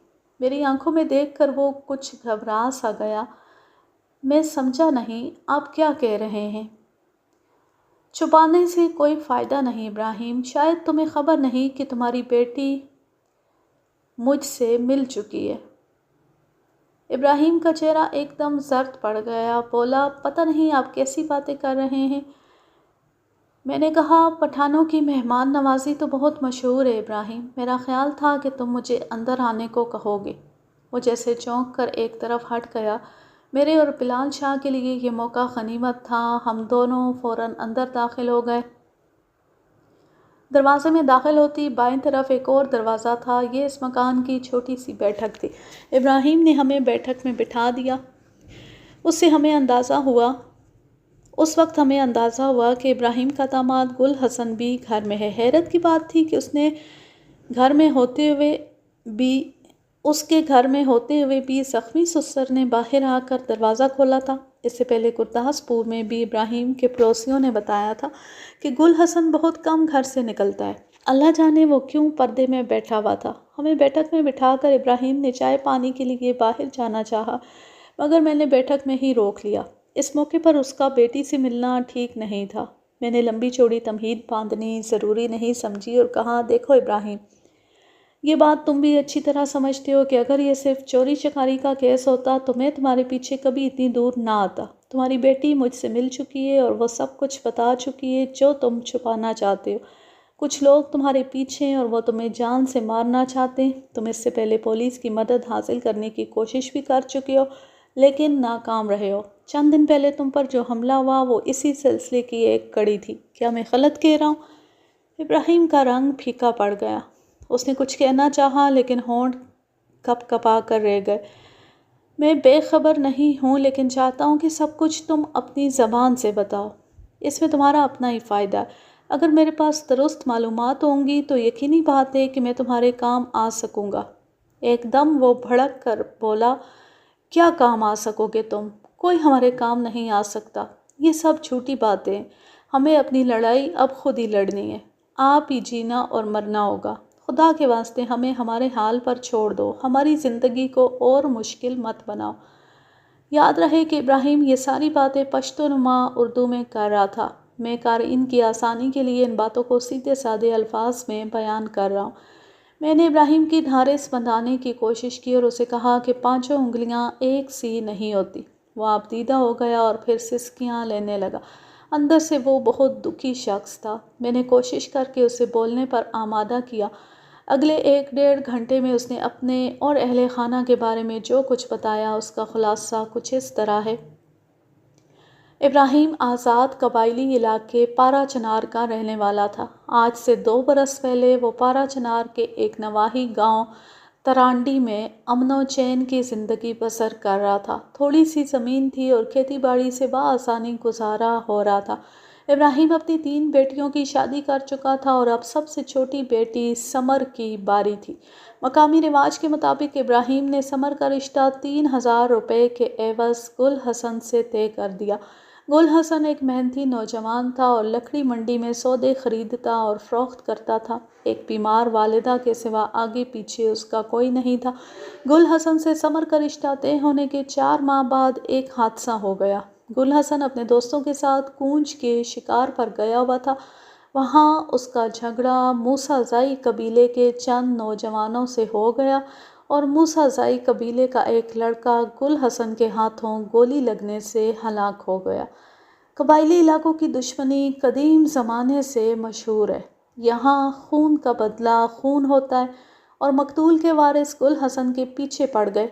میری آنکھوں میں دیکھ کر وہ کچھ گھبرا سا گیا۔ میں سمجھا نہیں، آپ کیا کہہ رہے ہیں؟ چھپانے سے کوئی فائدہ نہیں ابراہیم، شاید تمہیں خبر نہیں کہ تمہاری بیٹی مجھ سے مل چکی ہے۔ ابراہیم کا چہرہ ایک دم زرد پڑ گیا۔ بولا، پتہ نہیں آپ کیسی باتیں کر رہے ہیں۔ میں نے کہا، پٹھانوں کی مہمان نوازی تو بہت مشہور ہے ابراہیم، میرا خیال تھا کہ تم مجھے اندر آنے کو کہو گے۔ وہ جیسے چونک کر ایک طرف ہٹ گیا۔ میرے اور بلال شاہ کے لیے یہ موقع غنیمت تھا۔ ہم دونوں فوراً اندر داخل ہو گئے۔ دروازے میں داخل ہوتی بائیں طرف ایک اور دروازہ تھا، یہ اس مکان کی چھوٹی سی بیٹھک تھی۔ ابراہیم نے ہمیں بیٹھک میں بٹھا دیا۔ اس وقت ہمیں اندازہ ہوا کہ ابراہیم کا داماد گل حسن بھی گھر میں ہے۔ حیرت کی بات تھی کہ اس کے گھر میں ہوتے ہوئے بھی زخمی سسر نے باہر آ کر دروازہ کھولا تھا۔ اس سے پہلے گرداسپور میں بھی ابراہیم کے پڑوسیوں نے بتایا تھا کہ گل حسن بہت کم گھر سے نکلتا ہے۔ اللہ جانے وہ کیوں پردے میں بیٹھا ہوا تھا۔ ہمیں بیٹھک میں بٹھا کر ابراہیم نے چائے پانی کے لیے باہر جانا چاہا، مگر میں نے بیٹھک میں ہی روک لیا۔ اس موقع پر اس کا بیٹی سے ملنا ٹھیک نہیں تھا۔ میں نے لمبی چوڑی تمہید باندھنی ضروری نہیں سمجھی اور کہا، دیکھو ابراہیم، یہ بات تم بھی اچھی طرح سمجھتے ہو کہ اگر یہ صرف چوری چکاری کا کیس ہوتا تو میں تمہارے پیچھے کبھی اتنی دور نہ آتا۔ تمہاری بیٹی مجھ سے مل چکی ہے اور وہ سب کچھ بتا چکی ہے جو تم چھپانا چاہتے ہو۔ کچھ لوگ تمہارے پیچھے ہیں اور وہ تمہیں جان سے مارنا چاہتے ہیں۔ تم اس سے پہلے پولیس کی مدد حاصل کرنے کی کوشش بھی کر چکے ہو لیکن ناکام رہے ہو۔ چند دن پہلے تم پر جو حملہ ہوا وہ اسی سلسلے کی ایک کڑی تھی۔ کیا میں غلط کہہ رہا ہوں؟ ابراہیم کا رنگ پھیکا پڑ گیا۔ اس نے کچھ کہنا چاہا لیکن ہونٹ کپ کپا کر رہ گئے۔ میں بے خبر نہیں ہوں لیکن چاہتا ہوں کہ سب کچھ تم اپنی زبان سے بتاؤ۔ اس میں تمہارا اپنا ہی فائدہ ہے۔ اگر میرے پاس درست معلومات ہوں گی تو یقینی بات ہے کہ میں تمہارے کام آ سکوں گا۔ ایک دم وہ بھڑک کر بولا، کیا کام آ سکو گے تم؟ کوئی ہمارے کام نہیں آ سکتا۔ یہ سب جھوٹی باتیں ہیں۔ ہمیں اپنی لڑائی اب خود ہی لڑنی ہے۔ آپ ہی جینا اور مرنا ہوگا۔ خدا کے واسطے ہمیں ہمارے حال پر چھوڑ دو، ہماری زندگی کو اور مشکل مت بناؤ۔ یاد رہے کہ ابراہیم یہ ساری باتیں پشتو نما اردو میں کر رہا تھا۔ میں قارئین کی آسانی کے لیے ان باتوں کو سیدھے سادے الفاظ میں بیان کر رہا ہوں۔ میں نے ابراہیم کی ڈھارس بندھانے کی کوشش کی اور اسے کہا کہ 5 انگلیاں ایک سی نہیں ہوتی۔ وہ آپ دیدہ ہو گیا اور پھر سسکیاں لینے لگا۔ اندر سے وہ بہت دکھی شخص تھا۔ میں نے کوشش کر کے اسے بولنے پر آمادہ کیا۔ اگلے 1 ڈیڑھ گھنٹے میں اس نے اپنے اور اہل خانہ کے بارے میں جو کچھ بتایا اس کا خلاصہ کچھ اس طرح ہے۔ ابراہیم آزاد قبائلی علاقے پارا چنار کا رہنے والا تھا۔ آج سے 2 برس پہلے وہ پارا چنار کے ایک نواحی گاؤں ترانڈی میں امن و چین کی زندگی بسر کر رہا تھا۔ تھوڑی سی زمین تھی اور کھیتی باڑی سے بآسانی گزارا ہو رہا تھا۔ ابراہیم اپنی 3 بیٹیوں کی شادی کر چکا تھا اور اب سب سے چھوٹی بیٹی سمر کی باری تھی۔ مقامی رواج کے مطابق ابراہیم نے سمر کا رشتہ 3000 روپے کے عوض گل حسن سے طے کر دیا۔ گل حسن ایک محنتی نوجوان تھا اور لکڑی منڈی میں سودے خریدتا اور فروخت کرتا تھا۔ ایک بیمار والدہ کے سوا آگے پیچھے اس کا کوئی نہیں تھا۔ گل حسن سے سمر کا رشتہ طے ہونے کے 4 ماہ بعد ایک حادثہ ہو گیا۔ گل حسن اپنے دوستوں کے ساتھ کونج کے شکار پر گیا ہوا تھا۔ وہاں اس کا جھگڑا موسیٰ زائی قبیلے کے چند نوجوانوں سے ہو گیا اور موسیٰ زائی قبیلے کا ایک لڑکا گل حسن کے ہاتھوں گولی لگنے سے ہلاک ہو گیا۔ قبائلی علاقوں کی دشمنی قدیم زمانے سے مشہور ہے۔ یہاں خون کا بدلہ خون ہوتا ہے اور مقتول کے وارث گل حسن کے پیچھے پڑ گئے،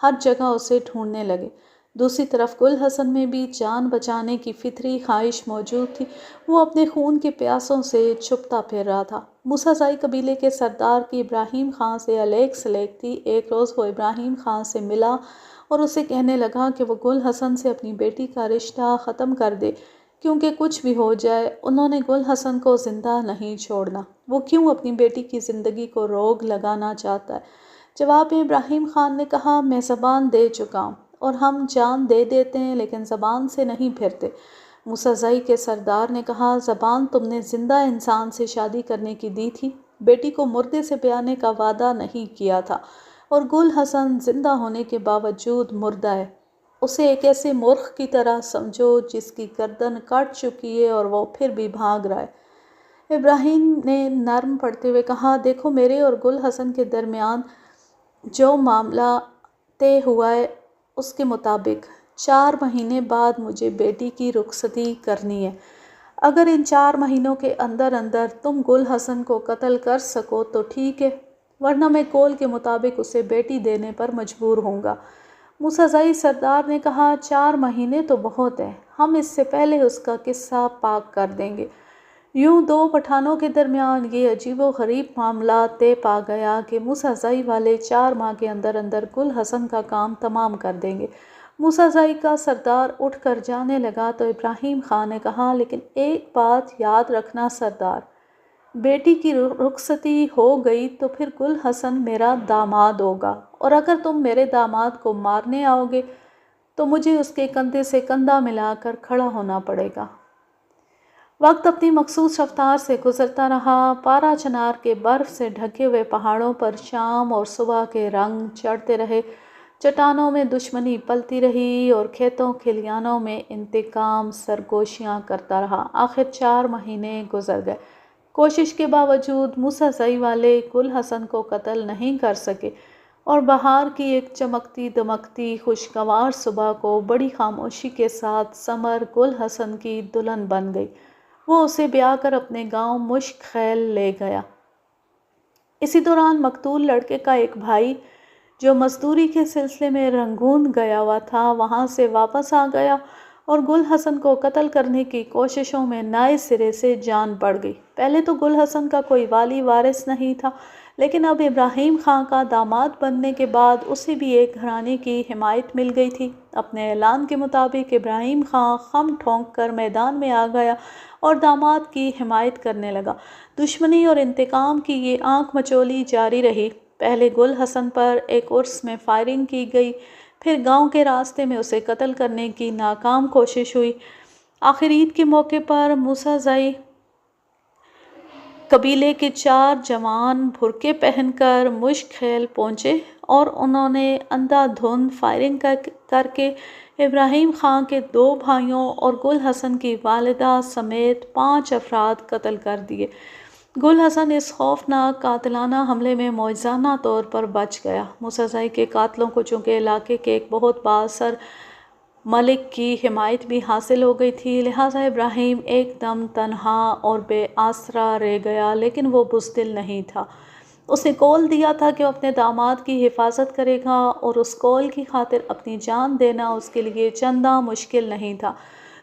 ہر جگہ اسے ڈھونڈنے لگے۔ دوسری طرف گل حسن میں بھی جان بچانے کی فطری خواہش موجود تھی۔ وہ اپنے خون کے پیاسوں سے چھپتا پھر رہا تھا۔ موسیٰ زائی قبیلے کے سردار کی ابراہیم خان سے الیک سلیک تھی۔ ایک روز وہ ابراہیم خان سے ملا اور اسے کہنے لگا کہ وہ گل حسن سے اپنی بیٹی کا رشتہ ختم کر دے، کیونکہ کچھ بھی ہو جائے انہوں نے گل حسن کو زندہ نہیں چھوڑنا۔ وہ کیوں اپنی بیٹی کی زندگی کو روک لگانا چاہتا ہے؟ جواب میں ابراہیم خان نے کہا، میں زبان دے چکا ہوں اور ہم جان دے دیتے ہیں لیکن زبان سے نہیں پھرتے۔ موسیٰ زائی کے سردار نے کہا، زبان تم نے زندہ انسان سے شادی کرنے کی دی تھی، بیٹی کو مردے سے بیانے کا وعدہ نہیں کیا تھا، اور گل حسن زندہ ہونے کے باوجود مردہ ہے۔ اسے ایک ایسے مورخ کی طرح سمجھو جس کی گردن کٹ چکی ہے اور وہ پھر بھی بھاگ رہا ہے۔ ابراہیم نے نرم پڑھتے ہوئے کہا، دیکھو میرے اور گل حسن کے درمیان جو معاملہ طے ہوا ہے اس کے مطابق 4 مہینے بعد مجھے بیٹی کی رخصتی کرنی ہے۔ اگر ان 4 مہینوں کے اندر اندر تم گل حسن کو قتل کر سکو تو ٹھیک ہے، ورنہ میں قول کے مطابق اسے بیٹی دینے پر مجبور ہوں گا۔ موسیٰ زائی سردار نے کہا، 4 مہینے تو بہت ہے، ہم اس سے پہلے اس کا قصہ پاک کر دیں گے۔ یوں دو پٹھانوں کے درمیان یہ عجیب و غریب معاملہ طے پا گیا کہ موسیٰ زئی والے 4 ماہ کے اندر اندر گل حسن کا کام تمام کر دیں گے۔ موسیٰ زئی کا سردار اٹھ کر جانے لگا تو ابراہیم خان نے کہا، لیکن ایک بات یاد رکھنا سردار، بیٹی کی رخصتی ہو گئی تو پھر گل حسن میرا داماد ہوگا، اور اگر تم میرے داماد کو مارنے آؤ گے تو مجھے اس کے کندھے سے کندھا ملا کر کھڑا ہونا پڑے گا۔ وقت اپنی مخصوص رفتار سے گزرتا رہا۔ پارا چنار کے برف سے ڈھکے ہوئے پہاڑوں پر شام اور صبح کے رنگ چڑھتے رہے، چٹانوں میں دشمنی پلتی رہی اور کھیتوں کھلیانوں میں انتقام سرگوشیاں کرتا رہا۔ آخر 4 مہینے گزر گئے۔ کوشش کے باوجود موسیٰ زئی والے گل حسن کو قتل نہیں کر سکے، اور بہار کی ایک چمکتی دمکتی خوشگوار صبح کو بڑی خاموشی کے ساتھ ثمر گل حسن کی دلہن بن گئی۔ وہ اسے بیاہ کر اپنے گاؤں مشک خیل لے گیا۔ اسی دوران مقتول لڑکے کا ایک بھائی جو مزدوری کے سلسلے میں رنگون گیا ہوا تھا وہاں سے واپس آ گیا، اور گل حسن کو قتل کرنے کی کوششوں میں نئے سرے سے جان پڑ گئی۔ پہلے تو گل حسن کا کوئی والی وارث نہیں تھا، لیکن اب ابراہیم خان کا داماد بننے کے بعد اسے بھی ایک گھرانے کی حمایت مل گئی تھی۔ اپنے اعلان کے مطابق ابراہیم خان خم ٹھونک کر میدان میں آ گیا اور داماد کی حمایت کرنے لگا۔ دشمنی اور انتقام کی یہ آنکھ مچولی جاری رہی۔ پہلے گل حسن پر ایک عرس میں فائرنگ کی گئی، پھر گاؤں کے راستے میں اسے قتل کرنے کی ناکام کوشش ہوئی۔ آخر عید کے موقع پر موسیٰ زئی قبیلے کے 4 جوان بھرکے پہن کر مشک خیل پہنچے، اور انہوں نے اندھا دھند فائرنگ کر کے ابراہیم خان کے 2 بھائیوں اور گل حسن کی والدہ سمیت 5 افراد قتل کر دیے۔ گل حسن اس خوفناک قاتلانہ حملے میں معجزانہ طور پر بچ گیا۔ موسیٰ زئی کے قاتلوں کو چونکہ علاقے کے ایک بہت بااثر ملک کی حمایت بھی حاصل ہو گئی تھی، لہٰذا ابراہیم ایک دم تنہا اور بے آسرا رہ گیا، لیکن وہ بزدل نہیں تھا۔ اس نے قول دیا تھا کہ وہ اپنے داماد کی حفاظت کرے گا، اور اس قول کی خاطر اپنی جان دینا اس کے لیے چنداں مشکل نہیں تھا۔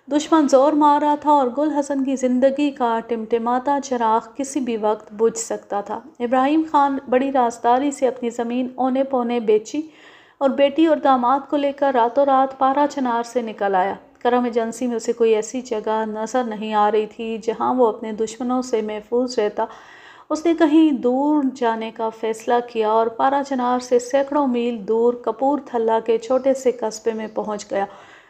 دشمن زور مار رہا تھا اور گل حسن کی زندگی کا ٹمٹماتا چراغ کسی بھی وقت بجھ سکتا تھا۔ ابراہیم خان بڑی رازداری سے اپنی زمین اونے پونے بیچی اور بیٹی اور داماد کو لے کر راتوں رات پارا چنار سے نکل آیا۔ کرم ایجنسی میں اسے کوئی ایسی جگہ نظر نہیں آ رہی تھی جہاں وہ اپنے دشمنوں سے محفوظ رہتا۔ اس نے کہیں دور جانے کا فیصلہ کیا اور پارا چنار سے سینکڑوں میل دور کپور تھلہ کے چھوٹے سے قصبے میں پہنچ گیا۔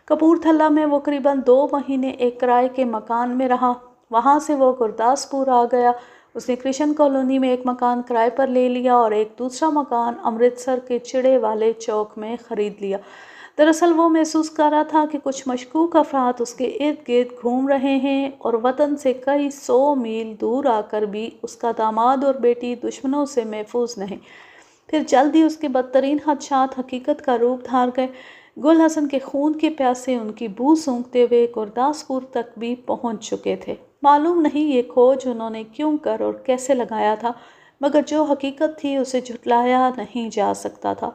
کپور تھلہ میں وہ قریباً 2 مہینے ایک کرائے کے مکان میں رہا۔ وہاں سے وہ گرداسپور آ گیا۔ اس نے کرشن کالونی میں ایک مکان کرائے پر لے لیا اور ایک دوسرا مکان امرتسر کے چڑے والے چوک میں خرید لیا۔ دراصل وہ محسوس کر رہا تھا کہ کچھ مشکوک افراد اس کے ارد گرد گھوم رہے ہیں، اور وطن سے کئی 100 میل دور آ کر بھی اس کا داماد اور بیٹی دشمنوں سے محفوظ نہیں۔ پھر جلد ہی اس کے بدترین خدشات حقیقت کا روپ دھار گئے۔ گل حسن کے خون کے پیاسے ان کی بو سونگھتے ہوئے گرداسپور تک بھی پہنچ چکے تھے۔ معلوم نہیں یہ کھوج انہوں نے کیوں کر اور کیسے لگایا تھا، مگر جو حقیقت تھی اسے جھٹلایا نہیں جا سکتا تھا۔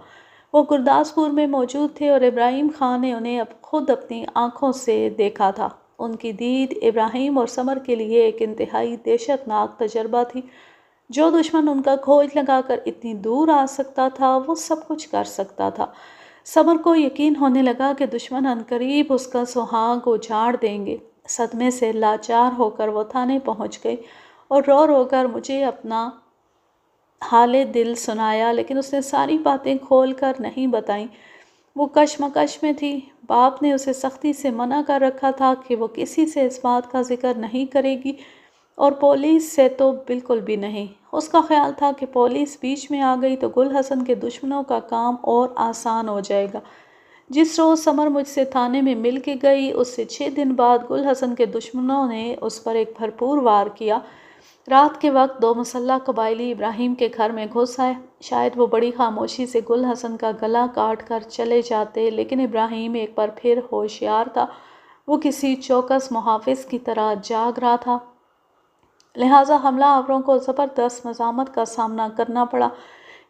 وہ گرداسپور میں موجود تھے اور ابراہیم خان نے انہیں خود اپنی آنکھوں سے دیکھا تھا۔ ان کی دید ابراہیم اور ثمر کے لیے ایک انتہائی دہشت ناک تجربہ تھی۔ جو دشمن ان کا کھوج لگا کر اتنی دور آ سکتا تھا وہ سب کچھ کر سکتا تھا۔ ثمر کو یقین ہونے لگا کہ دشمن عنقریب اس کا سہاگ اجاڑ دیں گے۔ صدمے سے لاچار ہو کر وہ تھانے پہنچ گئی اور رو رو کر مجھے اپنا حال دل سنایا، لیکن اس نے ساری باتیں کھول کر نہیں بتائیں۔ وہ کشمکش میں تھی۔ باپ نے اسے سختی سے منع کر رکھا تھا کہ وہ کسی سے اس بات کا ذکر نہیں کرے گی، اور پولیس سے تو بالکل بھی نہیں۔ اس کا خیال تھا کہ پولیس بیچ میں آ گئی تو گل حسن کے دشمنوں کا کام اور آسان ہو جائے گا۔ جس روز ثمر مجھ سے تھانے میں مل کے گئی، اس سے 6 دن بعد گل حسن کے دشمنوں نے اس پر ایک بھرپور وار کیا۔ رات کے وقت 2 مسلح قبائلی ابراہیم کے گھر میں گھس آئے۔ شاید وہ بڑی خاموشی سے گل حسن کا گلا کاٹ کر چلے جاتے، لیکن ابراہیم ایک بار پھر ہوشیار تھا۔ وہ کسی چوکس محافظ کی طرح جاگ رہا تھا، لہٰذا حملہ آوروں کو زبردست مزاحمت کا سامنا کرنا پڑا۔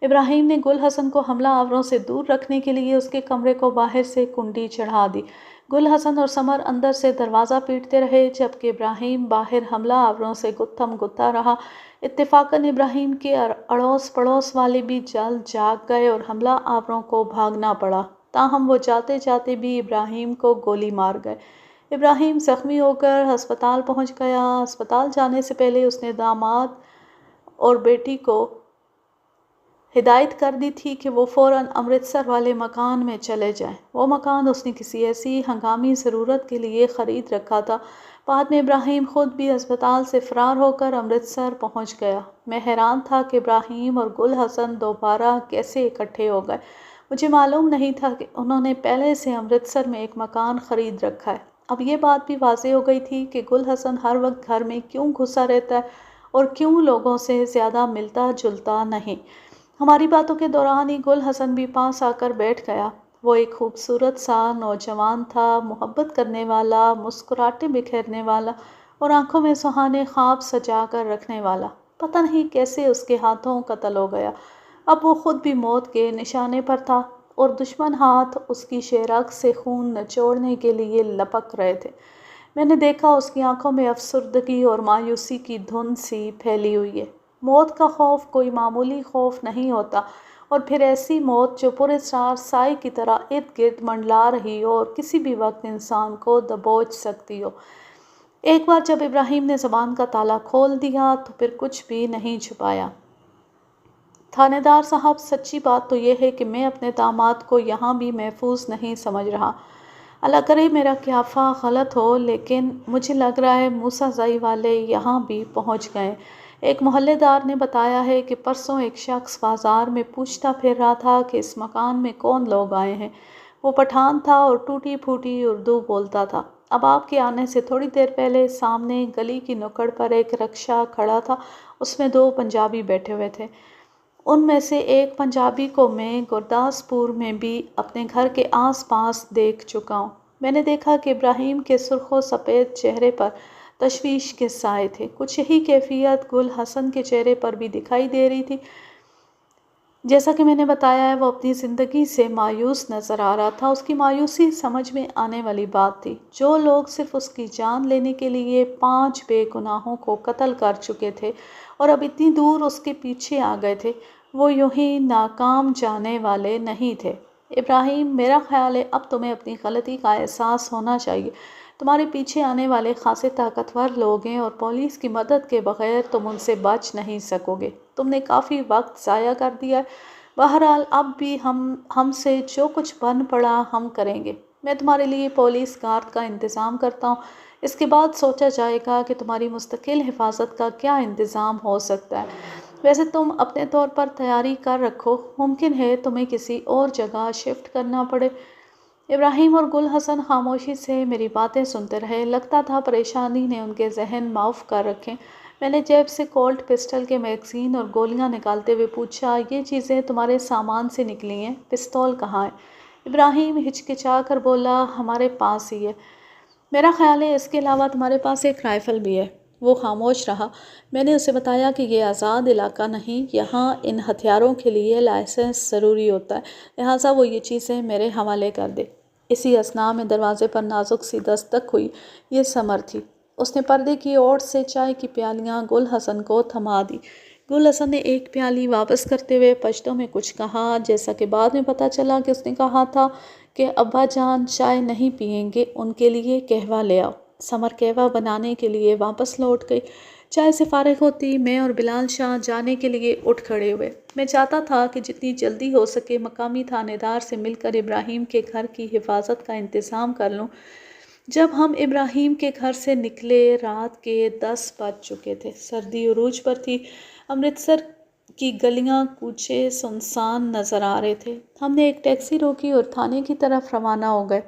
ابراہیم نے گل حسن کو حملہ آوروں سے دور رکھنے کے لیے اس کے کمرے کو باہر سے کنڈی چڑھا دی۔ گل حسن اور سمر اندر سے دروازہ پیٹتے رہے جبکہ ابراہیم باہر حملہ آوروں سے گتھم گتا رہا۔ اتفاقاً ابراہیم کے اڑوس پڑوس والے بھی جلد جاگ گئے اور حملہ آوروں کو بھاگنا پڑا، تاہم وہ جاتے جاتے بھی ابراہیم کو گولی مار گئے۔ ابراہیم زخمی ہو کر ہسپتال پہنچ گیا۔ ہسپتال جانے سے پہلے اس نے داماد اور بیٹی کو ہدایت کر دی تھی کہ وہ فوراً امرتسر والے مکان میں چلے جائیں۔ وہ مکان اس نے کسی ایسی ہنگامی ضرورت کے لیے خرید رکھا تھا۔ بعد میں ابراہیم خود بھی ہسپتال سے فرار ہو کر امرتسر پہنچ گیا۔ میں حیران تھا کہ ابراہیم اور گل حسن دوبارہ کیسے اکٹھے ہو گئے۔ مجھے معلوم نہیں تھا کہ انہوں نے پہلے سے امرتسر میں ایک مکان خرید رکھا ہے۔ اب یہ بات بھی واضح ہو گئی تھی کہ گل حسن ہر وقت گھر میں کیوں گھسا رہتا ہے اور کیوں لوگوں سے زیادہ ملتا جلتا نہیں۔ ہماری باتوں کے دوران ہی گل حسن بھی پاس آ کر بیٹھ گیا۔ وہ ایک خوبصورت سا نوجوان تھا، محبت کرنے والا، مسکراہٹیں بکھیرنے والا اور آنکھوں میں سہانے خواب سجا کر رکھنے والا۔ پتہ نہیں کیسے اس کے ہاتھوں قتل ہو گیا۔ اب وہ خود بھی موت کے نشانے پر تھا اور دشمن ہاتھ اس کی شہرگ سے خون نچوڑنے کے لیے لپک رہے تھے۔ میں نے دیکھا اس کی آنکھوں میں افسردگی اور مایوسی کی دھند سی پھیلی ہوئی ہے۔ موت کا خوف کوئی معمولی خوف نہیں ہوتا، اور پھر ایسی موت جو پراسرار سائے کی طرح ارد گرد منڈلا رہی ہو اور کسی بھی وقت انسان کو دبوچ سکتی ہو۔ ایک بار جب ابراہیم نے زبان کا تالا کھول دیا تو پھر کچھ بھی نہیں چھپایا۔ تھانے دار صاحب، سچی بات تو یہ ہے کہ میں اپنے داماد کو یہاں بھی محفوظ نہیں سمجھ رہا۔ اللہ کرے میرا قیافہ غلط ہو، لیکن مجھے لگ رہا ہے موسیٰ زائی والے یہاں بھی پہنچ گئے۔ ایک محلے دار نے بتایا ہے کہ پرسوں ایک شخص بازار میں پوچھتا پھر رہا تھا کہ اس مکان میں کون لوگ آئے ہیں۔ وہ پٹھان تھا اور ٹوٹی پھوٹی اردو بولتا تھا۔ اب آپ کے آنے سے تھوڑی دیر پہلے سامنے گلی کی نکڑ پر ایک رکشہ کھڑا تھا، اس میں 2 پنجابی بیٹھے ہوئے تھے۔ ان میں سے ایک پنجابی کو میں گرداسپور میں بھی اپنے گھر کے آس پاس دیکھ چکا ہوں۔ میں نے دیکھا کہ ابراہیم کے سرخ و سفید چہرے پر تشویش کے سائے تھے۔ کچھ یہی کیفیت گل حسن کے چہرے پر بھی دکھائی دے رہی تھی۔ جیسا کہ میں نے بتایا ہے، وہ اپنی زندگی سے مایوس نظر آ رہا تھا۔ اس کی مایوسی سمجھ میں آنے والی بات تھی۔ جو لوگ صرف اس کی جان لینے کے لیے 5 بے گناہوں کو قتل کر چکے تھے اور اب اتنی دور اس کے پیچھے آ گئے تھے، وہ یوں ہی ناکام جانے والے نہیں تھے۔ ابراہیم، میرا خیال ہے اب تمہیں اپنی غلطی کا احساس ہونا چاہیے۔ تمہارے پیچھے آنے والے خاصے طاقتور لوگ ہیں اور پولیس کی مدد کے بغیر تم ان سے بچ نہیں سکو گے۔ تم نے کافی وقت ضائع کر دیا ہے۔ بہرحال اب بھی ہم سے جو کچھ بن پڑا ہم کریں گے۔ میں تمہارے لیے پولیس گارڈ کا انتظام کرتا ہوں۔ اس کے بعد سوچا جائے گا کہ تمہاری مستقل حفاظت کا کیا انتظام ہو سکتا ہے۔ ویسے تم اپنے طور پر تیاری کر رکھو، ممکن ہے تمہیں کسی اور جگہ شفٹ کرنا پڑے۔ ابراہیم اور گل حسن خاموشی سے میری باتیں سنتے رہے۔ لگتا تھا پریشانی نے ان کے ذہن معاف کر رکھے۔ میں نے جیب سے کولٹ پسٹل کے میگزین اور گولیاں نکالتے ہوئے پوچھا، یہ چیزیں تمہارے سامان سے نکلی ہیں؟ پستول کہاں ہے؟ ابراہیم ہچکچا کر بولا، ہمارے پاس ہی ہے۔ میرا خیال ہے اس کے علاوہ تمہارے پاس ایک رائفل بھی ہے۔ وہ خاموش رہا۔ میں نے اسے بتایا کہ یہ آزاد علاقہ نہیں، یہاں ان ہتھیاروں کے لیے لائسنس ضروری ہوتا ہے، لہٰذا وہ یہ چیزیں میرے حوالے کر دے۔ اسی اثناء میں دروازے پر نازک سی دستک ہوئی۔ یہ سمر تھی۔ اس نے پردے کی اوٹ سے چائے کی پیالیاں گل حسن کو تھما دی۔ گل حسن نے ایک پیالی واپس کرتے ہوئے پشتو میں کچھ کہا، جیسا کہ بعد میں پتہ چلا کہ اس نے کہا تھا کہ ابا جان چائے نہیں پئیں گے، ان کے لیے قہوہ لے آؤ۔ سمر قہوہ بنانے کے لیے واپس لوٹ گئی۔ چائے سے فارغ ہوتی میں اور بلال شاہ جانے کے لیے اٹھ کھڑے ہوئے۔ میں چاہتا تھا کہ جتنی جلدی ہو سکے مقامی تھانے دار سے مل کر ابراہیم کے گھر کی حفاظت کا انتظام کر لوں۔ جب ہم ابراہیم کے گھر سے نکلے رات کے 10 بج چکے تھے۔ سردی عروج پر تھی۔ امرتسر کی گلیاں کوچے سنسان نظر آ رہے تھے۔ ہم نے ایک ٹیکسی روکی اور تھانے کی طرف روانہ ہو گئے۔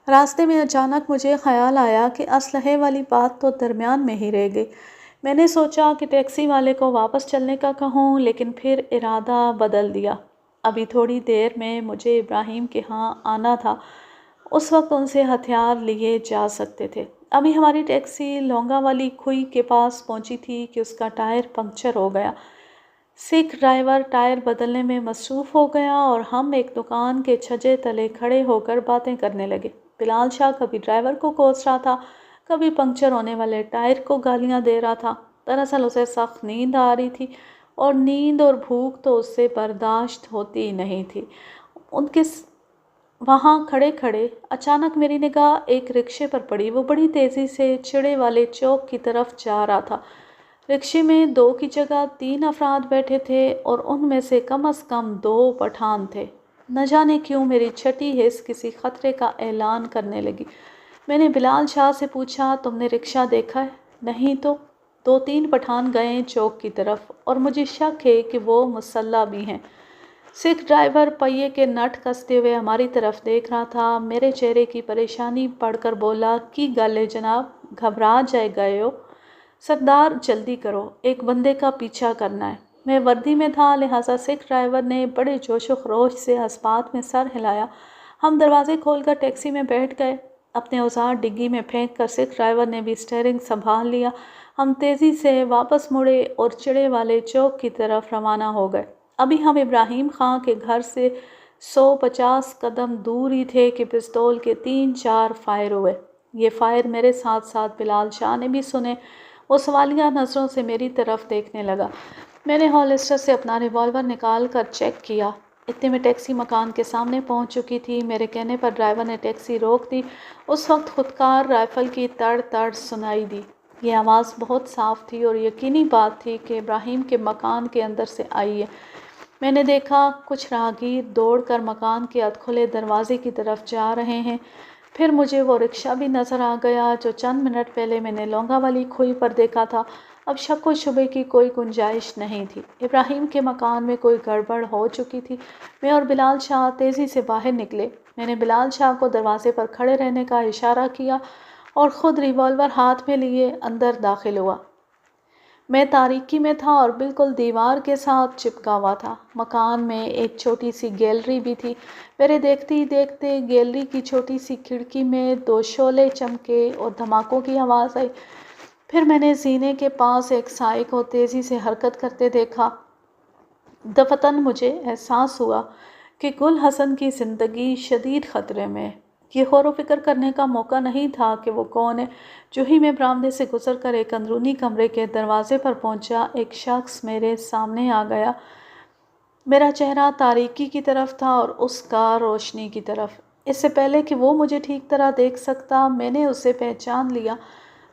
راستے میں اچانک مجھے خیال آیا کہ اسلحے والی بات تو درمیان میں ہی رہ گئی۔ میں نے سوچا کہ ٹیکسی والے کو واپس چلنے کا کہوں، لیکن پھر ارادہ بدل دیا۔ ابھی تھوڑی دیر میں مجھے ابراہیم کے ہاں آنا تھا، اس وقت ان سے ہتھیار لیے جا سکتے تھے۔ ابھی ہماری ٹیکسی لونگا والی کھوئی کے پاس پہنچی تھی کہ اس کا ٹائر پنکچر ہو گیا۔ سکھ ڈرائیور ٹائر بدلنے میں مصروف ہو گیا اور ہم ایک دکان کے چھجے تلے کھڑے ہو کر باتیں کرنے لگے۔ بلال شاہ کبھی ڈرائیور کو کوس رہا تھا، کبھی پنکچر ہونے والے ٹائر کو گالیاں دے رہا تھا۔ دراصل اسے سخت نیند آ رہی تھی اور نیند اور بھوک تو اس سے برداشت ہوتی نہیں تھی۔ ان کے وہاں کھڑے کھڑے اچانک میری نگاہ ایک رکشے پر پڑی۔ وہ بڑی تیزی سے چڑے والے چوک کی طرف جا رہا تھا۔ رکشے میں 2 کی جگہ 3 افراد بیٹھے تھے اور ان میں سے کم از کم 2 پٹھان تھے۔ نہ جانے کیوں میری چھٹی حس کسی خطرے کا اعلان کرنے لگی۔ میں نے بلال شاہ سے پوچھا، تم نے رکشہ دیکھا ہے؟ نہیں تو۔ 2-3 پٹھان گئے چوک کی طرف اور مجھے شک ہے کہ وہ مسلح بھی ہیں۔ سکھ ڈرائیور پہیے کے نٹ کستے ہوئے ہماری طرف دیکھ رہا تھا۔ میرے چہرے کی پریشانی پڑھ کر بولا، کی گل ہے جناب، گھبرا جائے گئے ہو؟ سردار جلدی کرو، ایک بندے کا پیچھا کرنا ہے۔ میں وردی میں تھا، لہٰذا سکھ ڈرائیور نے بڑے جوش و خروش سے اسبات میں سر ہلایا۔ ہم دروازے کھول کر ٹیکسی میں بیٹھ گئے۔ اپنے اوزار ڈگی میں پھینک کر سکھ ڈرائیور نے بھی اسٹیئرنگ سنبھال لیا۔ ہم تیزی سے واپس مڑے اور چڑے والے چوک کی طرف روانہ ہو گئے۔ ابھی ہم ابراہیم خاں کے گھر سے 150 قدم دور ہی تھے کہ پستول کے 3-4 فائر ہوئے۔ یہ فائر میرے ساتھ ساتھ بلال شاہ نے بھی سنے۔ وہ سوالیہ نظروں سے میری طرف دیکھنے لگا۔ میں نے ہالسٹر سے اپنا ریوالور نکال کر چیک کیا۔ اتنے میں ٹیکسی مکان کے سامنے پہنچ چکی تھی۔ میرے کہنے پر ڈرائیور نے ٹیکسی روک دی۔ اس وقت خودکار رائفل کی تڑ تڑ سنائی دی۔ یہ آواز بہت صاف تھی اور یقینی بات تھی کہ ابراہیم کے مکان کے اندر سے آئی ہے۔ میں نے دیکھا کچھ راہگیر دوڑ کر مکان کے ادکھلے دروازے کی طرف جا رہے ہیں۔ پھر مجھے وہ رکشہ بھی نظر آ گیا جو چند منٹ پہلے میں نے لونگا والی کھوئی پر دیکھا تھا۔ اب شک و شبے کی کوئی گنجائش نہیں تھی۔ ابراہیم کے مکان میں کوئی گڑبڑ ہو چکی تھی۔ میں اور بلال شاہ تیزی سے باہر نکلے۔ میں نے بلال شاہ کو دروازے پر کھڑے رہنے کا اشارہ کیا اور خود ریوالور ہاتھ میں لیے اندر داخل ہوا۔ میں تاریکی میں تھا اور بالکل دیوار کے ساتھ چپکا ہوا تھا۔ مکان میں ایک چھوٹی سی گیلری بھی تھی۔ میرے دیکھتے ہی دیکھتے گیلری کی چھوٹی سی کھڑکی میں 2 شعلے چمکے اور دھماکوں کی آواز آئی۔ پھر میں نے زینے کے پاس ایک سائے کو تیزی سے حرکت کرتے دیکھا۔ دفتن مجھے احساس ہوا کہ گل حسن کی زندگی شدید خطرے میں ہے۔ یہ غور و فکر کرنے کا موقع نہیں تھا کہ وہ کون ہے۔ جو ہی میں برآمدے سے گزر کر ایک اندرونی کمرے کے دروازے پر پہنچا، ایک شخص میرے سامنے آ گیا۔ میرا چہرہ تاریکی کی طرف تھا اور اس کا روشنی کی طرف۔ اس سے پہلے کہ وہ مجھے ٹھیک طرح دیکھ سکتا، میں نے اسے پہچان لیا۔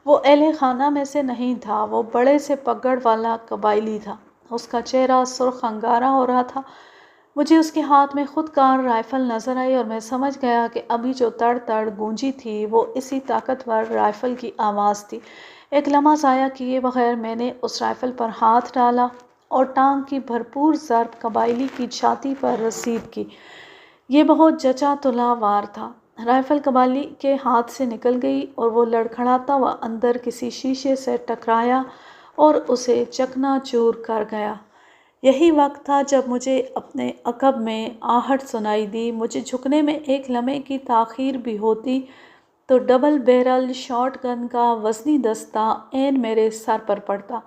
وہ اہل خانہ میں سے نہیں تھا، وہ بڑے سے پگڑ والا قبائلی تھا۔ اس کا چہرہ سرخ انگارہ ہو رہا تھا۔ مجھے اس کے ہاتھ میں خود کار رائفل نظر آئی اور میں سمجھ گیا کہ ابھی جو تڑ تڑ گونجی تھی وہ اسی طاقتور رائفل کی آواز تھی۔ ایک لمحہ ضائع کیے بغیر میں نے اس رائفل پر ہاتھ ڈالا اور ٹانک کی بھرپور ضرب قبائلی کی چھاتی پر رسید کی۔ یہ بہت جچا تلا وار تھا۔ رائفل قبائلی کے ہاتھ سے نکل گئی اور وہ لڑکھڑاتا ہوا اندر کسی شیشے سے ٹکرایا اور اسے چکنا چور کر گیا۔ یہی وقت تھا جب مجھے اپنے عقب میں آہٹ سنائی دی۔ مجھے جھکنے میں ایک لمحے کی تاخیر بھی ہوتی تو ڈبل بیرل شاٹ گن کا وزنی دستہ عین میرے سر پر پڑتا۔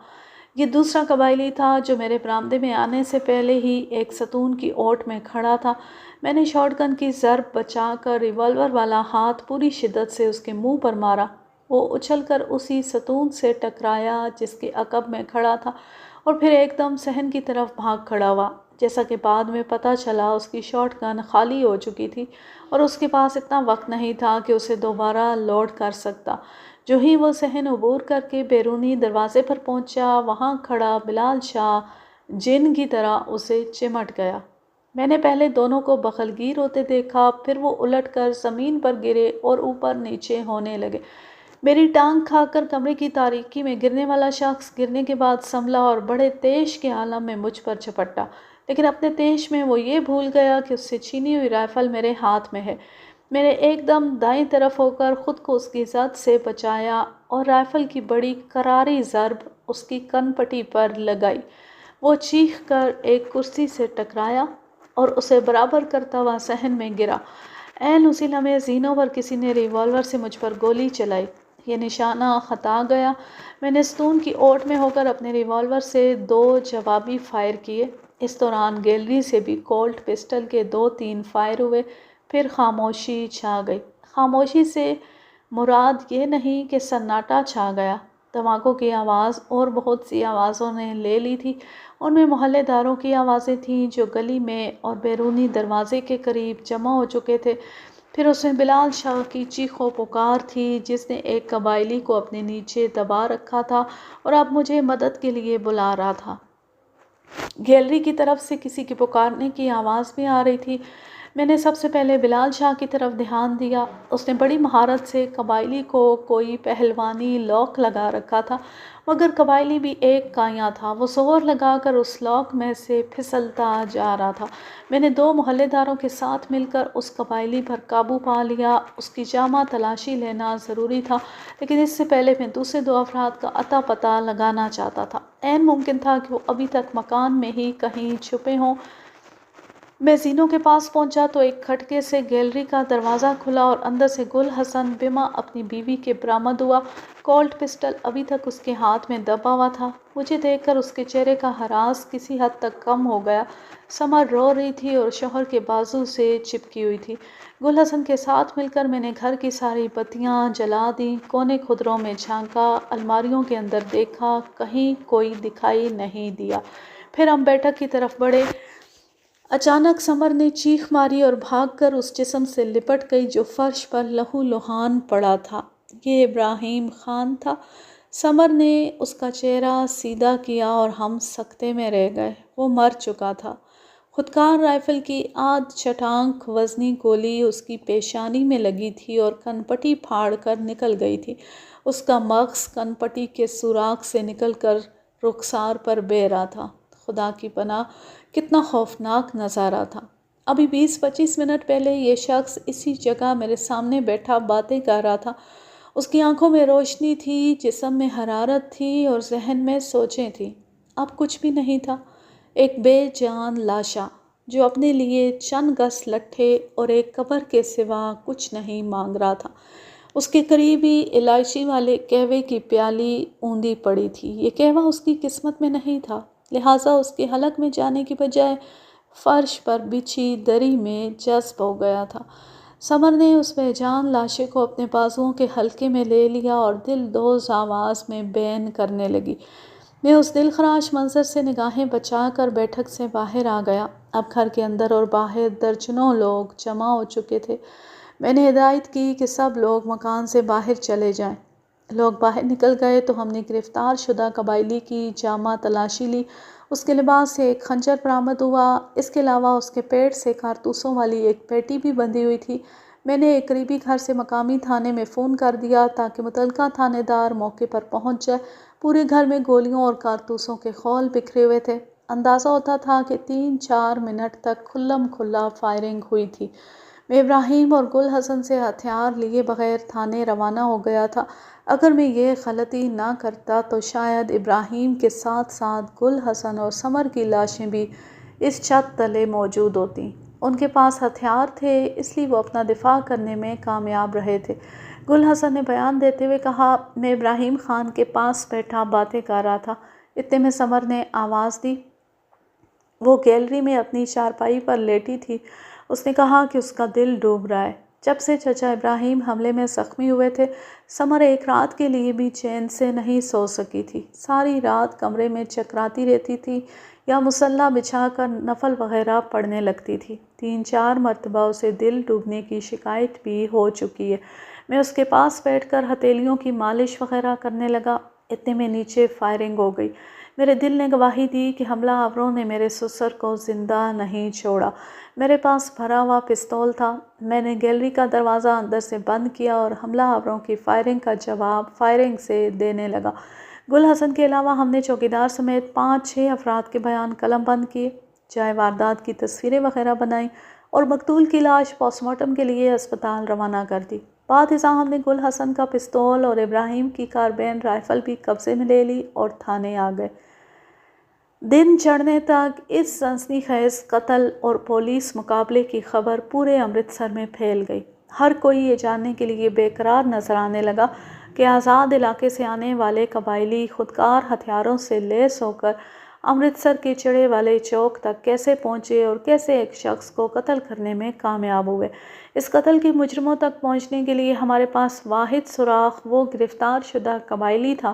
یہ دوسرا قبائلی تھا جو میرے برآمدے میں آنے سے پہلے ہی ایک ستون کی اوٹ میں کھڑا تھا۔ میں نے شاٹ گن کی ضرب بچا کر ریوالور والا ہاتھ پوری شدت سے اس کے منہ پر مارا۔ وہ اچھل کر اسی ستون سے ٹکرایا جس کے عقب میں کھڑا تھا اور پھر ایک دم صحن کی طرف بھاگ کھڑا ہوا۔ جیسا کہ بعد میں پتہ چلا اس کی شاٹ گن خالی ہو چکی تھی اور اس کے پاس اتنا وقت نہیں تھا کہ اسے دوبارہ لوڈ کر سکتا۔ جو ہی وہ صحن عبور کر کے بیرونی دروازے پر پہنچا، وہاں کھڑا بلال شاہ جن کی طرح اسے چمٹ گیا۔ میں نے پہلے دونوں کو بغلگیر ہوتے دیکھا، پھر وہ الٹ کر زمین پر گرے اور اوپر نیچے ہونے لگے۔ میری ٹانگ کھا کر کمرے کی تاریکی میں گرنے والا شخص گرنے کے بعد سنبھلا اور بڑے تیش کے عالم میں مجھ پر جھپٹا، لیکن اپنے تیش میں وہ یہ بھول گیا کہ اس سے چھینی ہوئی رائفل میرے ہاتھ میں ہے۔ میں نے ایک دم دائیں طرف ہو کر خود کو اس کی زد سے بچایا اور رائفل کی بڑی کراری ضرب اس کی کن پٹی پر لگائی۔ وہ چیخ کر ایک کرسی سے ٹکرایا اور اسے برابر کرتا ہوا صحن میں گرا۔ عین اسی لمحے زینوں پر کسی نے ریوالور سے مجھ پر گولی چلائی۔ یہ نشانہ خطا گیا۔ میں نے ستون کی اوٹ میں ہو کر اپنے ریوالور سے 2 جوابی فائر کیے۔ اس دوران گیلری سے بھی کولٹ پسٹل کے 2-3 فائر ہوئے، پھر خاموشی چھا گئی۔ خاموشی سے مراد یہ نہیں کہ سناٹا چھا گیا۔ دھماکوں کی آواز اور بہت سی آوازوں نے لے لی تھی۔ ان میں محلے داروں کی آوازیں تھیں جو گلی میں اور بیرونی دروازے کے قریب جمع ہو چکے تھے۔ پھر اس میں بلال شاہ کی چیخ و پکار تھی جس نے ایک قبائلی کو اپنے نیچے دبا رکھا تھا اور اب مجھے مدد کے لیے بلا رہا تھا۔ گیلری کی طرف سے کسی کی پکارنے کی آواز بھی آ رہی تھی۔ میں نے سب سے پہلے بلال شاہ کی طرف دھیان دیا۔ اس نے بڑی مہارت سے قبائلی کو کوئی پہلوانی لاک لگا رکھا تھا، مگر قبائلی بھی ایک کایاں تھا۔ وہ زور لگا کر اس لاک میں سے پھسلتا جا رہا تھا۔ میں نے 2 محلے داروں کے ساتھ مل کر اس قبائلی پر قابو پا لیا۔ اس کی جامع تلاشی لینا ضروری تھا، لیکن اس سے پہلے میں دوسرے 2 افراد کا اتا پتہ لگانا چاہتا تھا۔ عین ممکن تھا کہ وہ ابھی تک مکان میں ہی کہیں چھپے ہوں۔ میں زینوں کے پاس پہنچا تو ایک کھٹکے سے گیلری کا دروازہ کھلا اور اندر سے گل حسن بما اپنی بیوی کے برآمد ہوا۔ کولٹ پسٹل ابھی تک اس کے ہاتھ میں دبا ہوا تھا۔ مجھے دیکھ کر اس کے چہرے کا ہراس کسی حد تک کم ہو گیا۔ ثمر رو رہی تھی اور شوہر کے بازو سے چپکی ہوئی تھی۔ گل حسن کے ساتھ مل کر میں نے گھر کی ساری بتیاں جلا دیں، کونے خدروں میں جھانکا، الماریوں کے اندر دیکھا، کہیں کوئی دکھائی نہیں دیا۔ پھر ہم بیٹھک کی طرف بڑھے۔ اچانک ثمر نے چیخ ماری اور بھاگ کر اس جسم سے لپٹ گئی جو فرش پر لہو لہان پڑا تھا۔ یہ ابراہیم خان تھا۔ ثمر نے اس کا چہرہ سیدھا کیا اور ہم سکتے میں رہ گئے۔ وہ مر چکا تھا۔ خودکار رائفل کی آدھ چٹانک وزنی گولی اس کی پیشانی میں لگی تھی اور کنپٹی پھاڑ کر نکل گئی تھی۔ اس کا مغز کنپٹی کے سوراخ سے نکل کر رخسار پر بہہ رہا تھا۔ خدا کی پناہ، کتنا خوفناک نظارہ تھا۔ ابھی 20-25 منٹ پہلے یہ شخص اسی جگہ میرے سامنے بیٹھا باتیں کر رہا تھا۔ اس کی آنکھوں میں روشنی تھی، جسم میں حرارت تھی اور ذہن میں سوچیں تھیں۔ اب کچھ بھی نہیں تھا۔ ایک بے جان لاشا جو اپنے لیے چند گز لٹھے اور ایک قبر کے سوا کچھ نہیں مانگ رہا تھا۔ اس کے قریب ہی الائچی والے قہوے کی پیالی اوندھی پڑی تھی۔ یہ قہوہ اس کی قسمت میں نہیں تھا، لہٰذا اس کے حلق میں جانے کی بجائے فرش پر بچھی دری میں جذب ہو گیا تھا۔ ثمر نے اس بے جان لاشے کو اپنے بازوؤں کے حلقے میں لے لیا اور دل دوز آواز میں بین کرنے لگی۔ میں اس دل خراش منظر سے نگاہیں بچا کر بیٹھک سے باہر آ گیا۔ اب گھر کے اندر اور باہر درجنوں لوگ جمع ہو چکے تھے۔ میں نے ہدایت کی کہ سب لوگ مکان سے باہر چلے جائیں۔ لوگ باہر نکل گئے تو ہم نے گرفتار شدہ قبائلی کی جامع تلاشی لی۔ اس کے لباس سے ایک خنجر برآمد ہوا۔ اس کے علاوہ اس کے پیٹ سے کارتوسوں والی ایک پیٹی بھی بندھی ہوئی تھی۔ میں نے ایک قریبی گھر سے مقامی تھانے میں فون کر دیا تاکہ متعلقہ تھانے دار موقع پر پہنچ جائے۔ پورے گھر میں گولیوں اور کارتوسوں کے خول بکھرے ہوئے تھے۔ اندازہ ہوتا تھا کہ 3-4 منٹ تک کھلم کھلا فائرنگ ہوئی تھی۔ میں ابراہیم اور گل حسن سے ہتھیار لیے بغیر تھانے روانہ ہو گیا تھا۔ اگر میں یہ غلطی نہ کرتا تو شاید ابراہیم کے ساتھ ساتھ گل حسن اور ثمر کی لاشیں بھی اس چھت تلے موجود ہوتیں۔ ان کے پاس ہتھیار تھے، اس لیے وہ اپنا دفاع کرنے میں کامیاب رہے تھے۔ گل حسن نے بیان دیتے ہوئے کہا، میں ابراہیم خان کے پاس بیٹھا باتیں کر رہا تھا۔ اتنے میں ثمر نے آواز دی۔ وہ گیلری میں اپنی چارپائی پر لیٹی تھی۔ اس نے کہا کہ اس کا دل ڈوب رہا ہے۔ جب سے چچا ابراہیم حملے میں زخمی ہوئے تھے، ثمر ایک رات کے لیے بھی چین سے نہیں سو سکی تھی۔ ساری رات کمرے میں چکراتی رہتی تھی یا مصلح بچھا کر نفل وغیرہ پڑھنے لگتی تھی۔ 3-4 مرتبہ اسے دل ڈوبنے کی شکایت بھی ہو چکی ہے۔ میں اس کے پاس بیٹھ کر ہتھیلیوں کی مالش وغیرہ کرنے لگا۔ اتنے میں نیچے فائرنگ ہو گئی۔ میرے دل نے گواہی دی کہ حملہ آوروں نے میرے سسر کو زندہ نہیں چھوڑا۔ میرے پاس بھرا ہوا پستول تھا۔ میں نے گیلری کا دروازہ اندر سے بند کیا اور حملہ آوروں کی فائرنگ کا جواب فائرنگ سے دینے لگا۔ گل حسن کے علاوہ ہم نے چوکیدار سمیت 5-6 افراد کے بیان قلم بند کیے، جائے واردات کی تصویریں وغیرہ بنائیں اور مقتول کی لاش پوسٹ مارٹم کے لیے اسپتال روانہ کر دی۔ بعد ازاں ہم نے گل حسن کا پستول اور ابراہیم کی کاربین رائفل بھی قبضے میں لے لی اور تھانے آ گئے۔ دن چڑھنے تک اس سنسنی خیز قتل اور پولیس مقابلے کی خبر پورے امرتسر میں پھیل گئی۔ ہر کوئی یہ جاننے کے لیے بے قرار نظر آنے لگا کہ آزاد علاقے سے آنے والے قبائلی خودکار ہتھیاروں سے لیس ہو کر امرتسر کے چڑے والے چوک تک کیسے پہنچے اور کیسے ایک شخص کو قتل کرنے میں کامیاب ہوئے۔ اس قتل کے مجرموں تک پہنچنے کے لیے ہمارے پاس واحد سراغ وہ گرفتار شدہ قبائلی تھا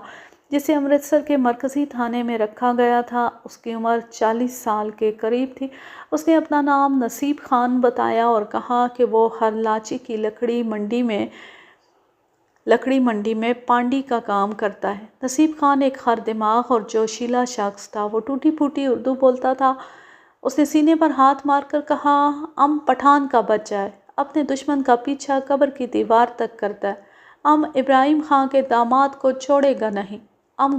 جسے امرتسر کے مرکزی تھانے میں رکھا گیا تھا۔ اس کی عمر 40 سال کے قریب تھی۔ اس نے اپنا نام نصیب خان بتایا اور کہا کہ وہ ہر لاچی کی لکڑی منڈی میں پانڈی کا کام کرتا ہے۔ نصیب خان ایک خر دماغ اور جوشیلا شخص تھا۔ وہ ٹوٹی پھوٹی اردو بولتا تھا۔ اس نے سینے پر ہاتھ مار کر کہا، پٹھان کا بچہ ہے، اپنے دشمن کا پیچھا قبر کی دیوار تک کرتا ہے۔ ابراہیم خان کے داماد کو چھوڑے گا نہیں۔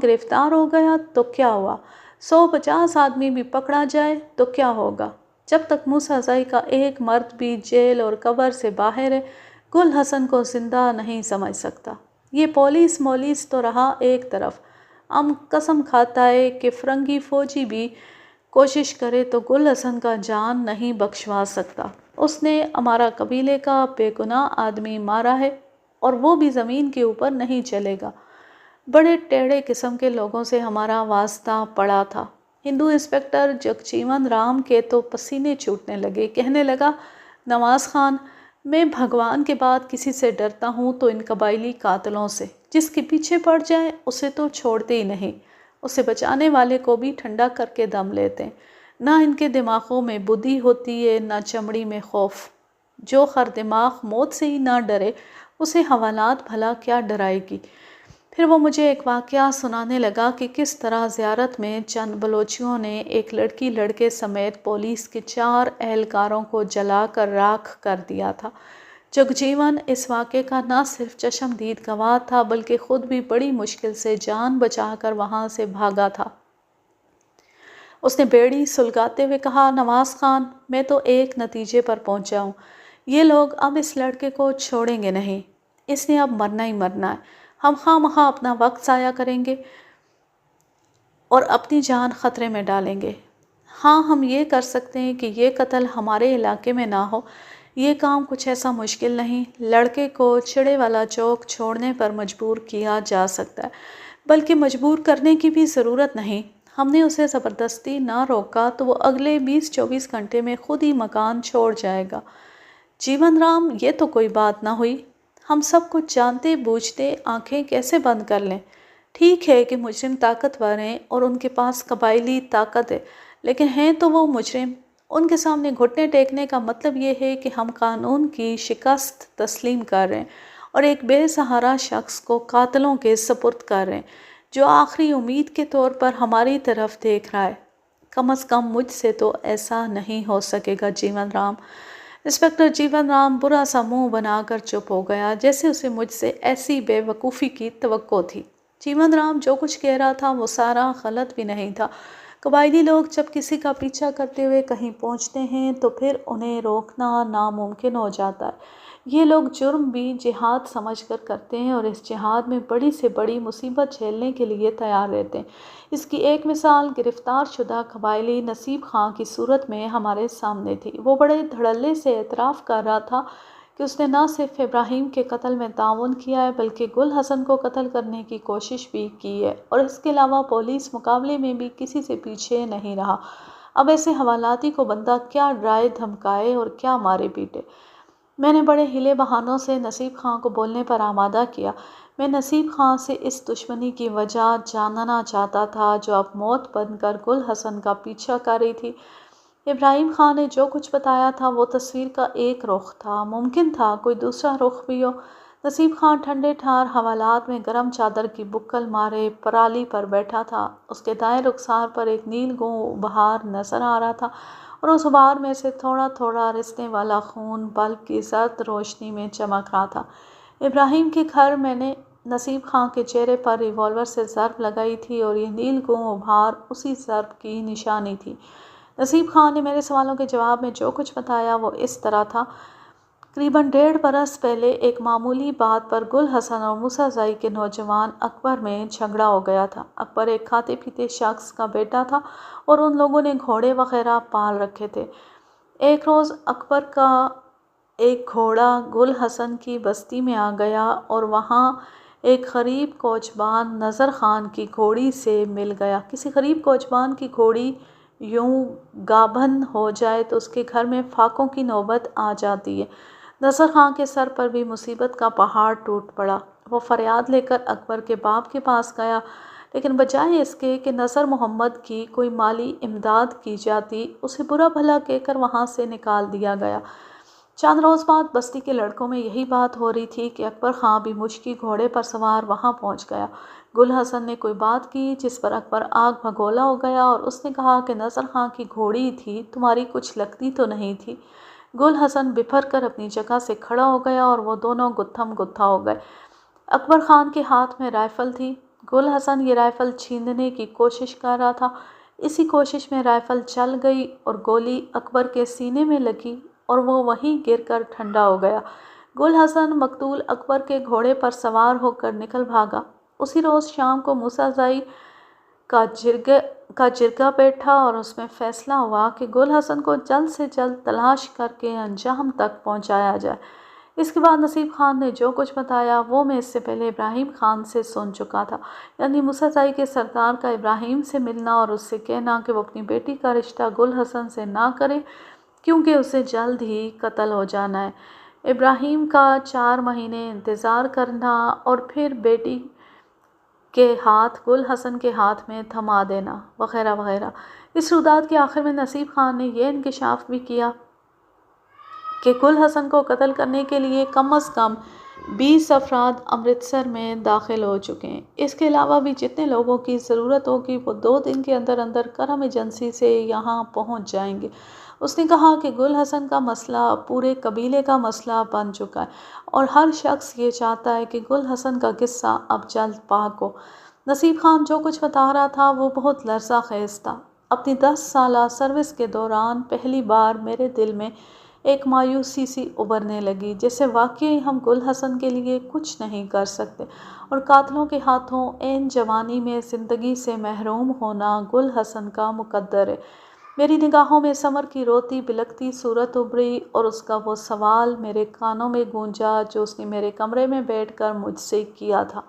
گرفتار ہو گیا تو کیا ہوا؟ 150 آدمی بھی پکڑا جائے تو کیا ہوگا؟ جب تک موسیٰ زئی کا ایک مرد بھی جیل اور قبر سے باہر ہے، گل حسن کو زندہ نہیں سمجھ سکتا۔ یہ پولیس مولیس تو رہا ایک طرف، قسم کھاتا ہے کہ فرنگی فوجی بھی کوشش کرے تو گل حسن کا جان نہیں بخشوا سکتا۔ اس نے ہمارا قبیلے کا بے گناہ آدمی مارا ہے اور وہ بھی زمین کے اوپر نہیں چلے گا۔ بڑے ٹیڑھے قسم کے لوگوں سے ہمارا واسطہ پڑا تھا۔ ہندو انسپکٹر جگجیون رام کے تو پسینے چھوٹنے لگے۔ کہنے لگا، نواز خان، میں بھگوان کے بعد کسی سے ڈرتا ہوں تو ان قبائلی قاتلوں سے۔ جس کے پیچھے پڑ جائیں اسے تو چھوڑتے ہی نہیں، اسے بچانے والے کو بھی ٹھنڈا کر کے دم لیتے ہیں۔ نہ ان کے دماغوں میں بدھی ہوتی ہے، نہ چمڑی میں خوف۔ جو خر دماغ موت سے ہی نہ ڈرے، اسے حوالات بھلا کیا ڈرائے گی۔ پھر وہ مجھے ایک واقعہ سنانے لگا کہ کس طرح زیارت میں چند بلوچیوں نے ایک لڑکی لڑکے سمیت پولیس کے 4 اہلکاروں کو جلا کر راکھ کر دیا تھا۔ جگجیون اس واقعے کا نہ صرف چشمدید گواہ تھا بلکہ خود بھی بڑی مشکل سے جان بچا کر وہاں سے بھاگا تھا۔ اس نے بیڑی سلگاتے ہوئے کہا، نواز خان، میں تو ایک نتیجے پر پہنچا ہوں۔ یہ لوگ اب اس لڑکے کو چھوڑیں گے نہیں۔ اس نے اب مرنا ہی مرنا ہے۔ ہم خواہ مخواہ اپنا وقت ضائع کریں گے اور اپنی جان خطرے میں ڈالیں گے۔ ہاں، ہم یہ کر سکتے ہیں کہ یہ قتل ہمارے علاقے میں نہ ہو۔ یہ کام کچھ ایسا مشکل نہیں۔ لڑکے کو چڑے والا چوک چھوڑنے پر مجبور کیا جا سکتا ہے، بلکہ مجبور کرنے کی بھی ضرورت نہیں۔ ہم نے اسے زبردستی نہ روکا تو وہ اگلے 20-24 گھنٹے میں خود ہی مکان چھوڑ جائے گا۔ جیون رام، یہ تو کوئی بات نہ ہوئی۔ ہم سب کچھ جانتے بوجھتے آنکھیں کیسے بند کر لیں؟ ٹھیک ہے کہ مجرم طاقتور ہیں اور ان کے پاس قبائلی طاقت ہے، لیکن ہیں تو وہ مجرم۔ ان کے سامنے گھٹنے ٹیکنے کا مطلب یہ ہے کہ ہم قانون کی شکست تسلیم کر رہے ہیں اور ایک بے سہارا شخص کو قاتلوں کے سپرد کر رہے ہیں، جو آخری امید کے طور پر ہماری طرف دیکھ رہا ہے۔ کم از کم مجھ سے تو ایسا نہیں ہو سکے گا جیون رام۔ انسپکٹر جیون رام برا سا منہ بنا کر چپ ہو گیا، جیسے اسے مجھ سے ایسی بے وقوفی کی توقع تھی۔ جیون رام جو کچھ کہہ رہا تھا وہ سارا غلط بھی نہیں تھا۔ قبائلی لوگ جب کسی کا پیچھا کرتے ہوئے کہیں پہنچتے ہیں تو پھر انہیں روکنا ناممکن ہو جاتا ہے۔ یہ لوگ جرم بھی جہاد سمجھ کر کرتے ہیں اور اس جہاد میں بڑی سے بڑی مصیبت جھیلنے کے لیے تیار رہتے ہیں۔ اس کی ایک مثال گرفتار شدہ قبائلی نصیب خان کی صورت میں ہمارے سامنے تھی۔ وہ بڑے دھڑلے سے اعتراف کر رہا تھا کہ اس نے نہ صرف ابراہیم کے قتل میں تعاون کیا ہے بلکہ گل حسن کو قتل کرنے کی کوشش بھی کی ہے، اور اس کے علاوہ پولیس مقابلے میں بھی کسی سے پیچھے نہیں رہا۔ اب ایسے حوالاتی کو بندہ کیا ڈرائے دھمکائے اور کیا مارے پیٹے؟ میں نے بڑے ہیلے بہانوں سے نصیب خان کو بولنے پر آمادہ کیا۔ میں نصیب خان سے اس دشمنی کی وجہ جاننا چاہتا تھا جو اب موت بن کر گل حسن کا پیچھا کر رہی تھی۔ ابراہیم خان نے جو کچھ بتایا تھا وہ تصویر کا ایک رخ تھا، ممکن تھا کوئی دوسرا رخ بھی ہو۔ نصیب خان ٹھنڈے ٹھار حوالات میں گرم چادر کی بکل مارے پرالی پر بیٹھا تھا۔ اس کے دائیں رخسار پر ایک نیل گوں بہار نظر آ رہا تھا اور اس غبار میں سے تھوڑا تھوڑا رسنے والا خون بلب کی زرد روشنی میں چمک رہا تھا۔ ابراہیم کے گھر میں نے نصیب خان کے چہرے پر ریوالور سے ضرب لگائی تھی اور یہ نیل گوں بہار اسی ضرب کی نشانی تھی۔ نصیب خان نے میرے سوالوں کے جواب میں جو کچھ بتایا وہ اس طرح تھا۔ تقریباً 1.5 برس پہلے ایک معمولی بات پر گل حسن اور موسیٰ زئی کے نوجوان اکبر میں جھگڑا ہو گیا تھا۔ اکبر ایک کھاتے پیتے شخص کا بیٹا تھا اور ان لوگوں نے گھوڑے وغیرہ پال رکھے تھے۔ ایک روز اکبر کا ایک گھوڑا گل حسن کی بستی میں آ گیا اور وہاں ایک غریب کوچبان نظر خان کی گھوڑی سے مل گیا۔ کسی غریب کوچبان کی گھوڑی یوں گابھن ہو جائے تو اس کے گھر میں فاقوں کی نوبت آ جاتی ہے۔ نظر خان کے سر پر بھی مصیبت کا پہاڑ ٹوٹ پڑا۔ وہ فریاد لے کر اکبر کے باپ کے پاس گیا، لیکن بجائے اس کے کہ نذر محمد کی کوئی مالی امداد کی جاتی، اسے برا بھلا کہہ کر وہاں سے نکال دیا گیا۔ چند روز بعد بستی کے لڑکوں میں یہی بات ہو رہی تھی کہ اکبر خان بھی مشکی گھوڑے پر سوار وہاں پہنچ گیا۔ گل حسن نے کوئی بات کی جس پر اکبر آگ بھگولا ہو گیا اور اس نے کہا کہ نذر خان کی گھوڑی تھی، تمہاری کچھ لگتی تو نہیں تھی؟ گل حسن بپھر کر اپنی جگہ سے کھڑا ہو گیا اور وہ دونوں گتھم گتھا ہو گئے۔ اکبر خان کے ہاتھ میں رائفل تھی۔ گل حسن یہ رائفل چھیننے کی کوشش کر رہا تھا۔ اسی کوشش میں رائفل چل گئی اور گولی اکبر کے سینے میں لگی اور وہ وہیں گر کر ٹھنڈا ہو گیا۔ گل حسن مقتول اکبر کے گھوڑے پر سوار ہو کر نکل بھاگا۔ اسی روز شام کو موسیٰ زائی کا جرگہ بیٹھا اور اس میں فیصلہ ہوا کہ گل حسن کو جلد سے جلد تلاش کر کے انجام تک پہنچایا جائے۔ اس کے بعد نصیب خان نے جو کچھ بتایا وہ میں اس سے پہلے ابراہیم خان سے سن چکا تھا، یعنی موسیٰ زائی کے سردار کا ابراہیم سے ملنا اور اس سے کہنا کہ وہ اپنی بیٹی کا رشتہ گل حسن سے نہ کرے کیونکہ اسے جلد ہی قتل ہو جانا ہے۔ ابراہیم کا 4 مہینے انتظار کرنا اور پھر بیٹی کے ہاتھ گل حسن کے ہاتھ میں تھما دینا وغیرہ وغیرہ۔ اس روداد کے آخر میں نصیب خان نے یہ انکشاف بھی کیا کہ گل حسن کو قتل کرنے کے لیے کم از کم 20 افراد امرتسر میں داخل ہو چکے ہیں۔ اس کے علاوہ بھی جتنے لوگوں کی ضرورت ہوگی وہ 2 دن کے اندر اندر کرم ایجنسی سے یہاں پہنچ جائیں گے۔ اس نے کہا کہ گل حسن کا مسئلہ پورے قبیلے کا مسئلہ بن چکا ہے اور ہر شخص یہ چاہتا ہے کہ گل حسن کا قصہ اب جلد پاک ہو۔ نصیب خان جو کچھ بتا رہا تھا وہ بہت لرزہ خیز تھا۔ اپنی 10 سالہ سروس کے دوران پہلی بار میرے دل میں ایک مایوسی سی ابھرنے لگی، جیسے واقعی ہم گل حسن کے لیے کچھ نہیں کر سکتے اور قاتلوں کے ہاتھوں عین جوانی میں زندگی سے محروم ہونا گل حسن کا مقدر ہے۔ میری نگاہوں میں سمر کی روتی بلکتی صورت ابھری اور اس کا وہ سوال میرے کانوں میں گونجا جو اس نے میرے کمرے میں بیٹھ کر مجھ سے کیا تھا۔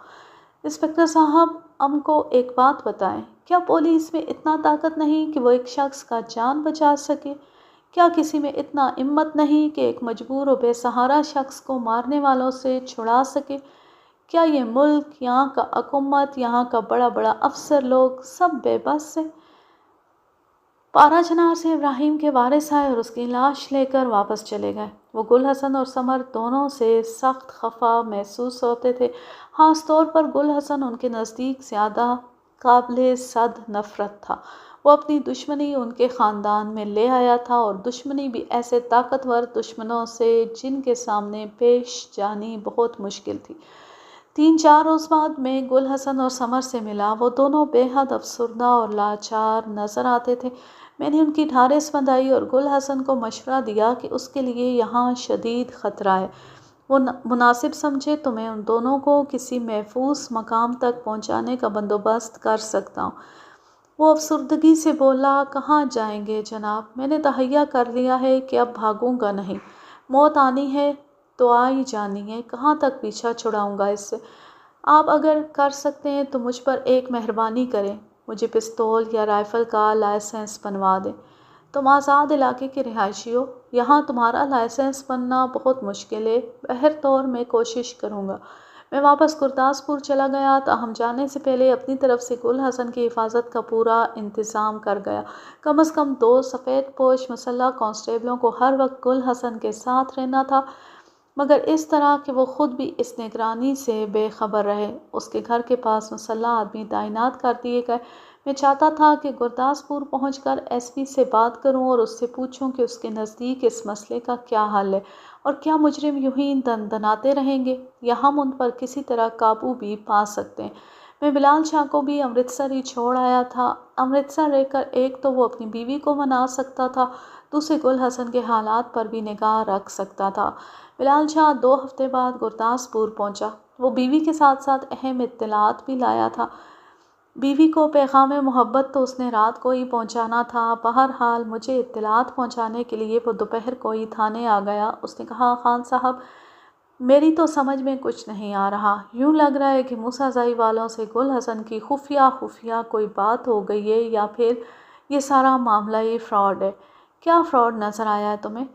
انسپکٹر صاحب، ہم کو ایک بات بتائیں، کیا پولیس میں اتنا طاقت نہیں کہ وہ ایک شخص کا جان بچا سکے؟ کیا کسی میں اتنا ہمت نہیں کہ ایک مجبور و بے سہارا شخص کو مارنے والوں سے چھڑا سکے؟ کیا یہ ملک، یہاں کا حکومت، یہاں کا بڑا بڑا افسر لوگ سب بے بس ہیں؟ پارا چنار سے ابراہیم کے وارث آئے اور اس کی لاش لے کر واپس چلے گئے۔ وہ گل حسن اور سمر دونوں سے سخت خفا محسوس ہوتے تھے، خاص طور پر گل حسن ان کے نزدیک زیادہ قابل صد نفرت تھا۔ وہ اپنی دشمنی ان کے خاندان میں لے آیا تھا اور دشمنی بھی ایسے طاقتور دشمنوں سے جن کے سامنے پیش جانی بہت مشکل تھی۔ 3-4 روز بعد میں گل حسن اور سمر سے ملا۔ وہ دونوں بے حد افسردہ اور لاچار نظر آتے تھے۔ میں نے ان کی ڈھارس بندھائی اور گل حسن کو مشورہ دیا کہ اس کے لیے یہاں شدید خطرہ ہے۔ وہ مناسب سمجھے تو میں ان دونوں کو کسی محفوظ مقام تک پہنچانے کا بندوبست کر سکتا ہوں۔ وہ افسردگی سے بولا، کہاں جائیں گے جناب؟ میں نے تہیہ کر لیا ہے کہ اب بھاگوں گا نہیں۔ موت آنی ہے تو آ ہی جانی ہے، کہاں تک پیچھا چھڑاؤں گا اس سے؟ آپ اگر کر سکتے ہیں تو مجھ پر ایک مہربانی کریں، مجھے پستول یا رائفل کا لائسنس بنوا دیں۔ تم آزاد علاقے کے رہائشی ہو، یہاں تمہارا لائسنس بننا بہت مشکل ہے۔ بہرطور میں کوشش کروں گا۔ میں واپس گرداسپور چلا گیا، تاہم جانے سے پہلے اپنی طرف سے گل حسن کی حفاظت کا پورا انتظام کر گیا۔ کم از کم 2 سفید پوش مسلح کانسٹیبلوں کو ہر وقت گل حسن کے ساتھ رہنا تھا، مگر اس طرح کہ وہ خود بھی اس نگرانی سے بے خبر رہے۔ اس کے گھر کے پاس مسلح آدمی تعینات کر دیے گئے۔ میں چاہتا تھا کہ گرداسپور پہنچ کر ایس پی سے بات کروں اور اس سے پوچھوں کہ اس کے نزدیک اس مسئلے کا کیا حل ہے اور کیا مجرم یوں ہی دندناتے رہیں گے یا ہم ان پر کسی طرح قابو بھی پا سکتے ہیں۔ میں بلال شاہ کو بھی امرتسر ہی چھوڑ آیا تھا۔ امرتسر رہ کر ایک تو وہ اپنی بیوی کو منا سکتا تھا، دوسرے گل حسن کے حالات پر بھی نگاہ رکھ سکتا تھا۔ بلال شاہ 2 ہفتے بعد گرداسپور پہنچا۔ وہ بیوی کے ساتھ ساتھ اہم اطلاعات بھی لایا تھا۔ بیوی کو پیغام محبت تو اس نے رات کو ہی پہنچانا تھا، بہرحال مجھے اطلاعات پہنچانے کے لیے وہ دوپہر کو ہی تھانے آ گیا۔ اس نے کہا، خان صاحب میری تو سمجھ میں کچھ نہیں آ رہا، یوں لگ رہا ہے کہ موسیٰ والوں سے گل حسن کی خفیہ کوئی بات ہو گئی ہے، یا پھر یہ سارا معاملہ یہ فراڈ ہے۔ کیا فراڈ نظر آیا ہے تمہیں؟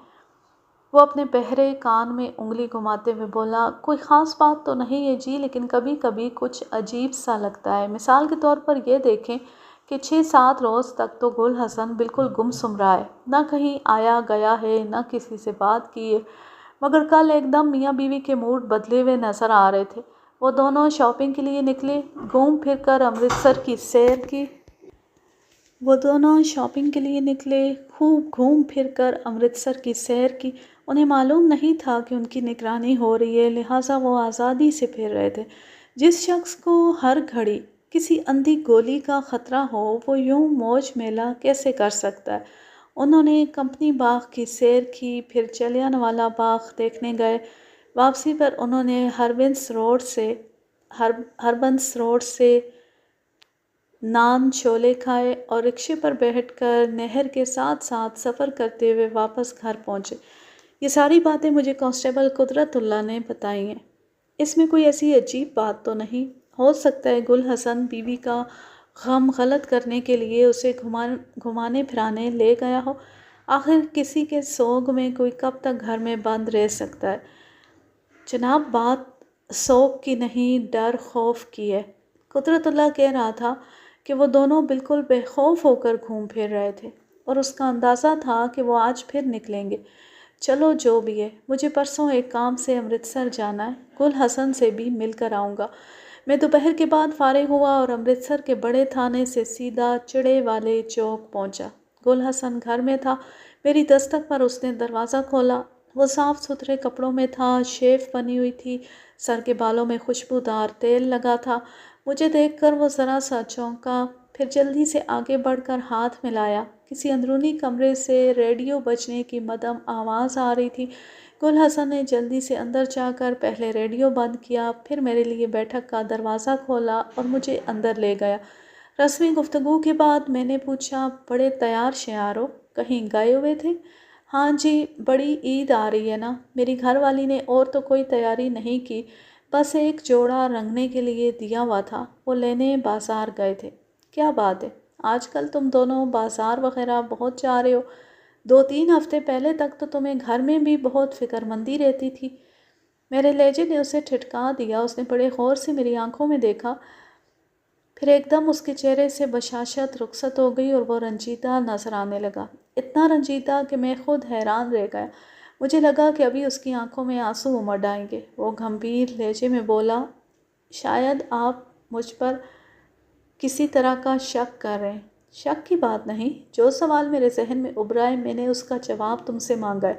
وہ اپنے بہرے کان میں انگلی گھماتے ہوئے بولا، کوئی خاص بات تو نہیں ہے جی، لیکن کبھی کبھی کچھ عجیب سا لگتا ہے۔ مثال کے طور پر یہ دیکھیں کہ 6-7 روز تک تو گل حسن بالکل گمسم رہا ہے، نہ کہیں آیا گیا ہے، نہ کسی سے بات کی ہے، مگر کل ایک دم میاں بیوی کے موڈ بدلے ہوئے نظر آ رہے تھے۔ وہ دونوں شاپنگ کے لیے نکلے، گھوم پھر کر امرتسر کی سیر کی۔ خوب گھوم پھر کر امرتسر کی سیر کی۔ انہیں معلوم نہیں تھا کہ ان کی نگرانی ہو رہی ہے، لہٰذا وہ آزادی سے پھر رہے تھے۔ جس شخص کو ہر گھڑی کسی اندھی گولی کا خطرہ ہو، وہ یوں موج میلہ کیسے کر سکتا ہے؟ انہوں نے کمپنی باغ کی سیر کی، پھر جلیانوالہ باغ دیکھنے گئے۔ واپسی پر انہوں نے ہربنس روڈ سے نان چھولے کھائے اور رکشے پر بیٹھ کر نہر کے ساتھ ساتھ سفر کرتے ہوئے واپس گھر پہنچے۔ یہ ساری باتیں مجھے کانسٹیبل قدرت اللہ نے بتائی ہیں۔ اس میں کوئی ایسی عجیب بات تو نہیں؟ ہو سکتا ہے گل حسن بیوی کا غم غلط کرنے کے لیے اسے گھمانے پھرانے لے گیا ہو۔ آخر کسی کے سوگ میں کوئی کب تک گھر میں بند رہ سکتا ہے؟ جناب بات سوگ کی نہیں، ڈر خوف کی ہے۔ قدرت اللہ کہہ رہا تھا کہ وہ دونوں بالکل بے خوف ہو کر گھوم پھر رہے تھے، اور اس کا اندازہ تھا کہ وہ آج پھر نکلیں گے۔ چلو جو بھی ہے، مجھے پرسوں ایک کام سے امرتسر جانا ہے، گل حسن سے بھی مل کر آؤں گا۔ میں دوپہر کے بعد فارغ ہوا اور امرتسر کے بڑے تھانے سے سیدھا چڑے والے چوک پہنچا۔ گل حسن گھر میں تھا۔ میری دستک پر اس نے دروازہ کھولا۔ وہ صاف ستھرے کپڑوں میں تھا، شیو بنی ہوئی تھی، سر کے بالوں میں خوشبودار تیل لگا تھا۔ مجھے دیکھ کر وہ ذرا سا چونکا، پھر جلدی سے آگے بڑھ کر ہاتھ ملایا۔ کسی اندرونی کمرے سے ریڈیو بجنے کی مدھم آواز آ رہی تھی۔ گل حسن نے جلدی سے اندر جا کر پہلے ریڈیو بند کیا، پھر میرے لیے بیٹھک کا دروازہ کھولا اور مجھے اندر لے گیا۔ رسمی گفتگو کے بعد میں نے پوچھا، بڑے تیار شیار ہو، کہیں گئے ہوئے تھے؟ ہاں جی، بڑی عید آ رہی ہے نا، میری گھر والی نے اور تو کوئی تیاری نہیں کی، بس ایک جوڑا رنگنے کے لیے دیا ہوا تھا، وہ لینے بازار گئے تھے۔ کیا بات ہے، آج کل تم دونوں بازار وغیرہ بہت جا رہے ہو۔ 2-3 ہفتے پہلے تک تو تمہیں گھر میں بھی بہت فکر مندی رہتی تھی۔ میرے لہجے نے اسے ٹھٹکا دیا۔ اس نے بڑے غور سے میری آنکھوں میں دیکھا، پھر ایک دم اس کے چہرے سے بشاشت رخصت ہو گئی اور وہ رنجیدہ نظر آنے لگا، اتنا رنجیدہ کہ میں خود حیران رہ گیا۔ مجھے لگا کہ ابھی اس کی آنکھوں میں آنسو امڈ آئیں گے۔ وہ گمبھیر لہجے میں بولا، شاید آپ مجھ پر کسی طرح کا شک کر رہے ہیں۔ شک کی بات نہیں، جو سوال میرے ذہن میں ابھرا ہے میں نے اس کا جواب تم سے مانگا ہے،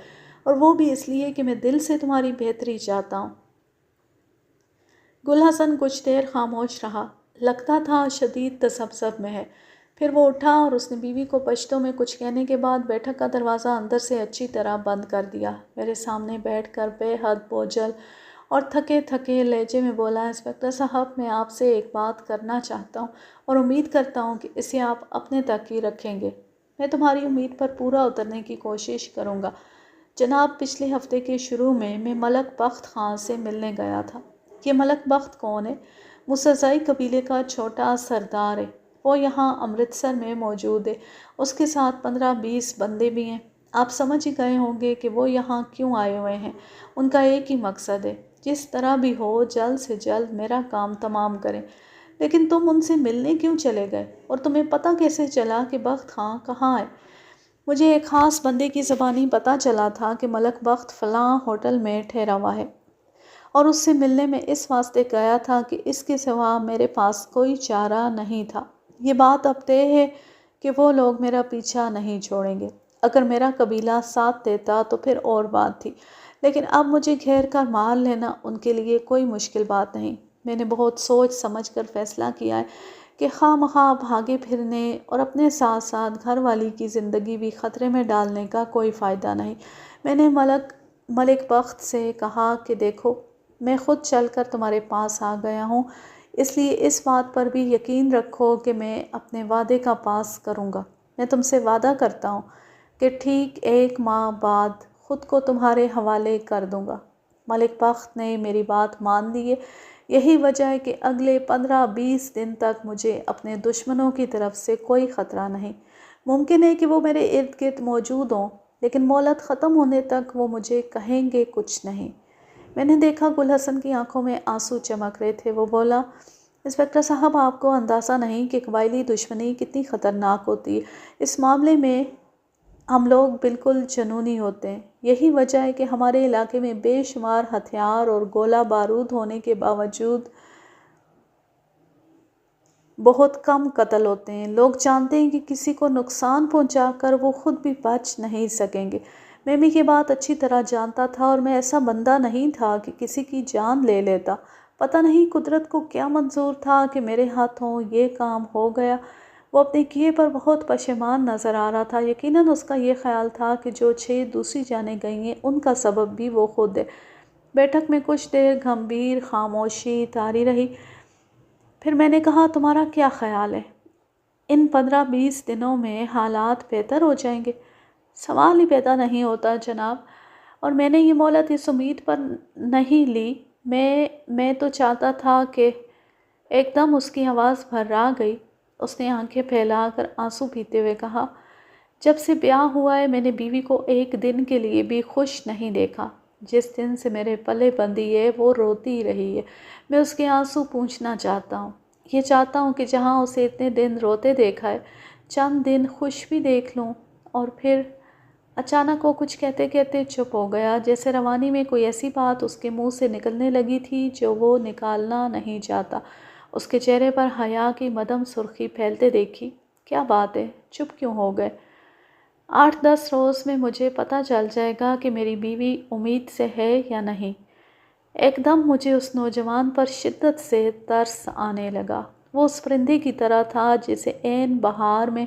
اور وہ بھی اس لیے کہ میں دل سے تمہاری بہتری چاہتا ہوں۔ گل حسن کچھ دیر خاموش رہا، لگتا تھا شدید تذبذب میں ہے۔ پھر وہ اٹھا اور اس نے بیوی کو پشتو میں کچھ کہنے کے بعد بیٹھک کا دروازہ اندر سے اچھی طرح بند کر دیا۔ میرے سامنے بیٹھ کر بے حد بوجھل اور تھکے لہجے میں بولا، انسپکٹر صاحب میں آپ سے ایک بات کرنا چاہتا ہوں اور امید کرتا ہوں کہ اسے آپ اپنے تک ہی رکھیں گے۔ میں تمہاری امید پر پورا اترنے کی کوشش کروں گا۔ جناب پچھلے ہفتے کے شروع میں ملک بخت خان سے ملنے گیا تھا۔ یہ ملک بخت کون ہے؟ موسیٰ قبیلے کا چھوٹا سردار ہے۔ وہ یہاں امرتسر میں موجود ہے۔ اس کے ساتھ 15-20 بندے بھی ہیں۔ آپ سمجھ ہی گئے ہوں گے کہ وہ یہاں کیوں آئے ہوئے ہیں۔ ان کا ایک ہی مقصد ہے، جس طرح بھی ہو جلد سے جلد میرا کام تمام کریں۔ لیکن تم ان سے ملنے کیوں چلے گئے، اور تمہیں پتہ کیسے چلا کہ بخت خان کہاں ہے؟ مجھے ایک خاص بندے کی زبانی پتہ چلا تھا کہ ملک بخت فلاں ہوٹل میں ٹھہرا ہوا ہے، اور اس سے ملنے میں اس واسطے گیا تھا کہ اس کے سوا میرے پاس کوئی چارہ نہیں تھا۔ یہ بات اب طے ہے کہ وہ لوگ میرا پیچھا نہیں چھوڑیں گے۔ اگر میرا قبیلہ ساتھ دیتا تو پھر اور بات تھی، لیکن اب مجھے گھیر کر مار لینا ان کے لیے کوئی مشکل بات نہیں۔ میں نے بہت سوچ سمجھ کر فیصلہ کیا ہے کہ خواہ مخواہ بھاگے پھرنے اور اپنے ساتھ ساتھ گھر والی کی زندگی بھی خطرے میں ڈالنے کا کوئی فائدہ نہیں۔ میں نے ملک بخت سے کہا کہ دیکھو، میں خود چل کر تمہارے پاس آ گیا ہوں، اس لیے اس بات پر بھی یقین رکھو کہ میں اپنے وعدے کا پاس کروں گا۔ میں تم سے وعدہ کرتا ہوں کہ ٹھیک 1 ماہ بعد خود کو تمہارے حوالے کر دوں گا۔ ملک بخت نے میری بات مان لی ہے۔ یہی وجہ ہے کہ اگلے 15-20 دن تک مجھے اپنے دشمنوں کی طرف سے کوئی خطرہ نہیں۔ ممکن ہے کہ وہ میرے ارد گرد موجود ہوں، لیکن مہلت ختم ہونے تک وہ مجھے کہیں گے کچھ نہیں۔ میں نے دیکھا گل حسن کی آنکھوں میں آنسو چمک رہے تھے۔ وہ بولا، انسپکٹر صاحب، آپ کو اندازہ نہیں کہ قبائلی دشمنی کتنی خطرناک ہوتی ہے۔ اس معاملے میں ہم لوگ بالکل جنونی ہوتے ہیں۔ یہی وجہ ہے کہ ہمارے علاقے میں بے شمار ہتھیار اور گولہ بارود ہونے کے باوجود بہت کم قتل ہوتے ہیں۔ لوگ جانتے ہیں کہ کسی کو نقصان پہنچا کر وہ خود بھی بچ نہیں سکیں گے۔ میں بھی یہ بات اچھی طرح جانتا تھا اور میں ایسا بندہ نہیں تھا کہ کسی کی جان لے لیتا۔ پتہ نہیں قدرت کو کیا منظور تھا کہ میرے ہاتھوں یہ کام ہو گیا۔ وہ اپنے کیے پر بہت پشیمان نظر آ رہا تھا۔ یقیناً اس کا یہ خیال تھا کہ جو 6 دوسری جانیں گئی ہیں ان کا سبب بھی وہ خود ہے۔ بیٹھک میں کچھ دیر گمبھیر خاموشی طاری رہی۔ پھر میں نے کہا، تمہارا کیا خیال ہے؟ ان 15-20 دنوں میں حالات بہتر ہو جائیں گے؟ سوال ہی پیدا نہیں ہوتا جناب، اور میں نے یہ مہلت اس امید پر نہیں لی۔ میں تو چاہتا تھا کہ… ایک دم اس کی آواز بھرا گئی۔ اس نے آنکھیں پھیلا کر آنسو پیتے ہوئے کہا، جب سے بیاہ ہوا ہے میں نے بیوی کو ایک دن کے لیے بھی خوش نہیں دیکھا۔ جس دن سے میرے پلے بندھی ہے وہ روتی رہی ہے۔ میں اس کے آنسو پوچھنا چاہتا ہوں۔ یہ چاہتا ہوں کہ جہاں اسے اتنے دن روتے دیکھا ہے، چند دن خوش بھی دیکھ لوں۔ اور پھر اچانک وہ کچھ کہتے کہتے چپ ہو گیا، جیسے روانی میں کوئی ایسی بات اس کے منہ سے نکلنے لگی تھی جو وہ نکالنا نہیں چاہتا۔ اس کے چہرے پر حیا کی مدھم سرخی پھیلتے دیکھی۔ کیا بات ہے، چپ کیوں ہو گئے؟ 8-10 روز میں مجھے پتہ چل جائے گا کہ میری بیوی امید سے ہے یا نہیں۔ ایک دم مجھے اس نوجوان پر شدت سے ترس آنے لگا۔ وہ اس پرندے کی طرح تھا جسے عین بہار میں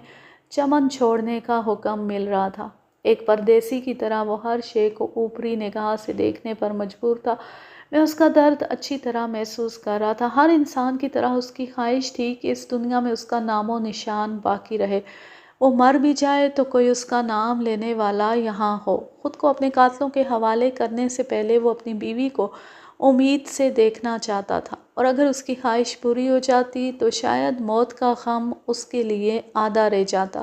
چمن چھوڑنے کا حکم مل رہا تھا۔ ایک پردیسی کی طرح وہ ہر شے کو اوپری نگاہ سے دیکھنے پر مجبور تھا۔ میں اس کا درد اچھی طرح محسوس کر رہا تھا۔ ہر انسان کی طرح اس کی خواہش تھی کہ اس دنیا میں اس کا نام و نشان باقی رہے۔ وہ مر بھی جائے تو کوئی اس کا نام لینے والا یہاں ہو۔ خود کو اپنے قاتلوں کے حوالے کرنے سے پہلے وہ اپنی بیوی کو امید سے دیکھنا چاہتا تھا، اور اگر اس کی خواہش پوری ہو جاتی تو شاید موت کا غم اس کے لیے آدھا رہ جاتا۔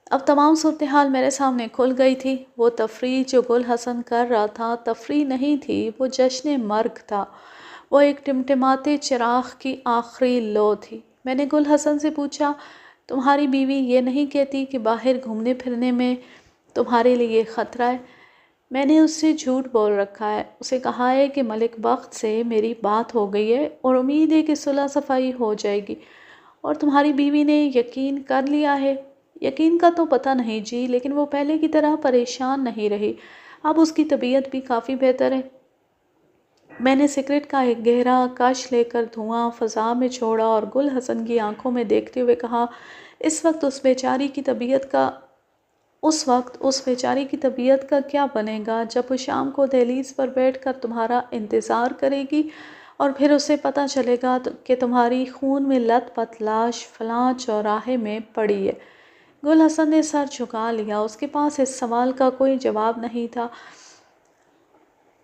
اب تمام صورتحال میرے سامنے کھل گئی تھی۔ وہ تفریح جو گل حسن کر رہا تھا تفریح نہیں تھی، وہ جشن مرگ تھا۔ وہ ایک ٹمٹماتے چراغ کی آخری لو تھی۔ میں نے گل حسن سے پوچھا، تمہاری بیوی یہ نہیں کہتی کہ باہر گھومنے پھرنے میں تمہارے لیے خطرہ ہے؟ میں نے اس سے جھوٹ بول رکھا ہے۔ اسے کہا ہے کہ ملک بخت سے میری بات ہو گئی ہے اور امید ہے کہ صلح صفائی ہو جائے گی۔ اور تمہاری بیوی نے یقین کر لیا ہے؟ یقین کا تو پتہ نہیں جی، لیکن وہ پہلے کی طرح پریشان نہیں رہی۔ اب اس کی طبیعت بھی کافی بہتر ہے۔ میں نے سگریٹ کا ایک گہرا کش لے کر دھواں فضا میں چھوڑا اور گل حسن کی آنکھوں میں دیکھتے ہوئے کہا، اس وقت اس بیچاری کی طبیعت کا کیا بنے گا جب وہ شام کو دہلیز پر بیٹھ کر تمہارا انتظار کرے گی اور پھر اسے پتہ چلے گا کہ تمہاری خون میں لت پت لاش فلاں چوراہے میں پڑی ہے۔ گل حسن نے سر جھکا لیا۔ اس کے پاس اس سوال کا کوئی جواب نہیں تھا،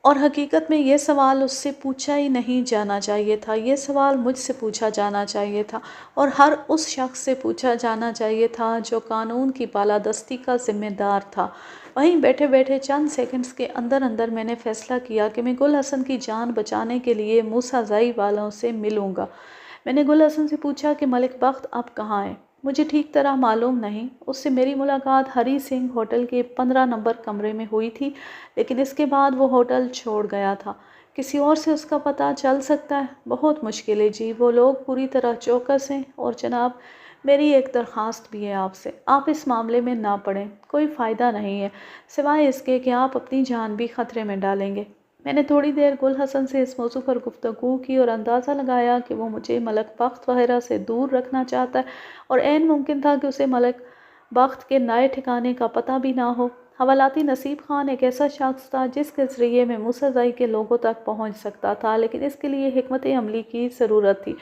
اور حقیقت میں یہ سوال اس سے پوچھا ہی نہیں جانا چاہیے تھا۔ یہ سوال مجھ سے پوچھا جانا چاہیے تھا، اور ہر اس شخص سے پوچھا جانا چاہیے تھا جو قانون کی بالادستی کا ذمہ دار تھا۔ وہیں بیٹھے بیٹھے چند سیکنڈز کے اندر اندر میں نے فیصلہ کیا کہ میں گل حسن کی جان بچانے کے لیے موسیٰ زائی والوں سے ملوں گا۔ میں نے گل حسن سے پوچھا کہ ملک بخت اب کہاں ہے؟ مجھے ٹھیک طرح معلوم نہیں۔ اس سے میری ملاقات ہری سنگھ ہوٹل کے 15 نمبر کمرے میں ہوئی تھی، لیکن اس کے بعد وہ ہوٹل چھوڑ گیا تھا۔ کسی اور سے اس کا پتہ چل سکتا ہے؟ بہت مشکل ہے جی، وہ لوگ پوری طرح چوکس ہیں۔ اور جناب، میری ایک درخواست بھی ہے آپ سے، آپ اس معاملے میں نہ پڑیں، کوئی فائدہ نہیں ہے سوائے اس کے کہ آپ اپنی جان بھی خطرے میں ڈالیں گے۔ میں نے تھوڑی دیر گل حسن سے اس موضوع پر گفتگو کی اور اندازہ لگایا کہ وہ مجھے ملک بخت وغیرہ سے دور رکھنا چاہتا ہے، اور عین ممکن تھا کہ اسے ملک بخت کے نئے ٹھکانے کا پتہ بھی نہ ہو۔ حوالاتی نصیب خان ایک ایسا شخص تھا جس کے ذریعے میں موسیٰ کے لوگوں تک پہنچ سکتا تھا، لیکن اس کے لیے حکمت عملی کی ضرورت تھی۔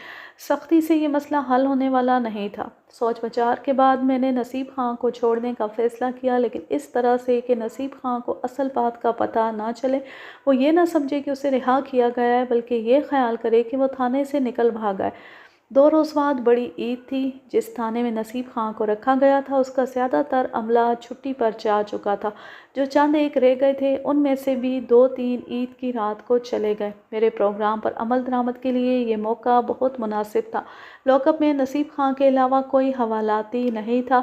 سختی سے یہ مسئلہ حل ہونے والا نہیں تھا۔ سوچ بچار کے بعد میں نے نصیب خان کو چھوڑنے کا فیصلہ کیا، لیکن اس طرح سے کہ نصیب خان کو اصل بات کا پتہ نہ چلے، وہ یہ نہ سمجھے کہ اسے رہا کیا گیا ہے، بلکہ یہ خیال کرے کہ وہ تھانے سے نکل بھاگا ہے۔ 2 روز بعد بڑی عید تھی۔ جس تھانے میں نصیب خان کو رکھا گیا تھا اس کا زیادہ تر عملہ چھٹی پر جا چکا تھا۔ جو چند ایک رہ گئے تھے ان میں سے بھی 2-3 عید کی رات کو چلے گئے۔ میرے پروگرام پر عمل درآمد کے لیے یہ موقع بہت مناسب تھا۔ لاک اپ میں نصیب خان کے علاوہ کوئی حوالاتی نہیں تھا۔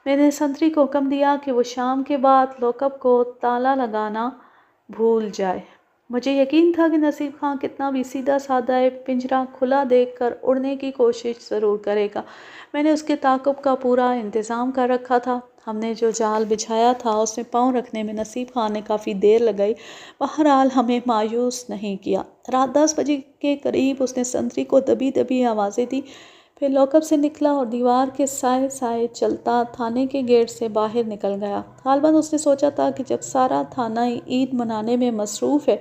میں نے سنتری کو حکم دیا کہ وہ شام کے بعد لاک اپ کو تالا لگانا بھول جائے۔ مجھے یقین تھا کہ نصیب خان کتنا بھی سیدھا سادہ ہے، پنجرہ کھلا دیکھ کر اڑنے کی کوشش ضرور کرے گا۔ میں نے اس کے تعاقب کا پورا انتظام کر رکھا تھا۔ ہم نے جو جال بچھایا تھا اس میں پاؤں رکھنے میں نصیب خان نے کافی دیر لگائی، بہرحال ہمیں مایوس نہیں کیا۔ رات 10 بجے کے قریب اس نے سنتری کو دبی دبی آوازیں دی، پھر لاک اپ سے نکلا اور دیوار کے سائے سائے چلتا تھانے کے گیٹ سے باہر نکل گیا۔ غالباً اس نے سوچا تھا کہ جب سارا تھانہ عید منانے میں مصروف ہے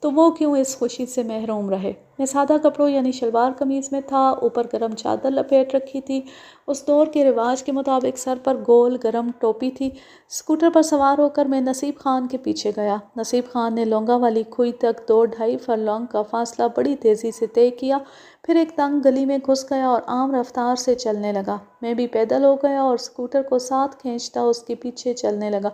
تو وہ کیوں اس خوشی سے محروم رہے۔ میں سادہ کپڑوں یعنی شلوار قمیض میں تھا، اوپر گرم چادر لپیٹ رکھی تھی۔ اس دور کے رواج کے مطابق سر پر گول گرم ٹوپی تھی۔ اسکوٹر پر سوار ہو کر میں نصیب خان کے پیچھے گیا۔ نصیب خان نے لونگا والی کھوئی تک 2-2.5 فرلانگ کا فاصلہ بڑی تیزی سے طے کیا، پھر ایک تنگ گلی میں گھس گیا اور عام رفتار سے چلنے لگا۔ میں بھی پیدل ہو گیا اور اسکوٹر کو ساتھ کھینچتا اس کے پیچھے چلنے لگا۔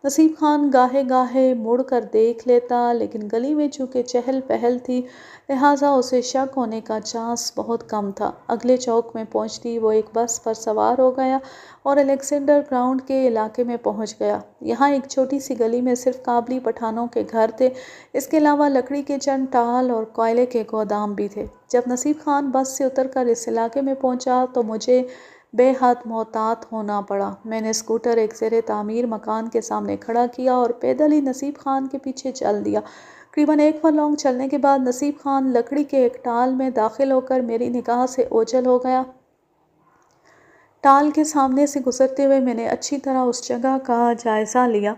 نصیب خان گاہے گاہے مڑ کر دیکھ لیتا، لیکن گلی میں چونکہ چہل پہل تھی لہٰذا اسے شک ہونے کا چانس بہت کم تھا۔ اگلے چوک میں پہنچتی وہ ایک بس پر سوار ہو گیا اور الیگزینڈر گراؤنڈ کے علاقے میں پہنچ گیا۔ یہاں ایک چھوٹی سی گلی میں صرف قابلی پٹھانوں کے گھر تھے، اس کے علاوہ لکڑی کے چند ٹال اور کوئلے کے گودام بھی تھے۔ جب نصیب خان بس سے اتر کر اس علاقے میں پہنچا تو مجھے بے حد محتاط ہونا پڑا۔ میں نے اسکوٹر ایک زیر تعمیر مکان کے سامنے کھڑا کیا اور پیدل ہی نصیب خان کے پیچھے چل دیا۔ تقریباً 1 فرلانگ چلنے کے بعد نصیب خان لکڑی کے ایک ٹال میں داخل ہو کر میری نگاہ سے اوجھل ہو گیا۔ ٹال کے سامنے سے گزرتے ہوئے میں نے اچھی طرح اس جگہ کا جائزہ لیا۔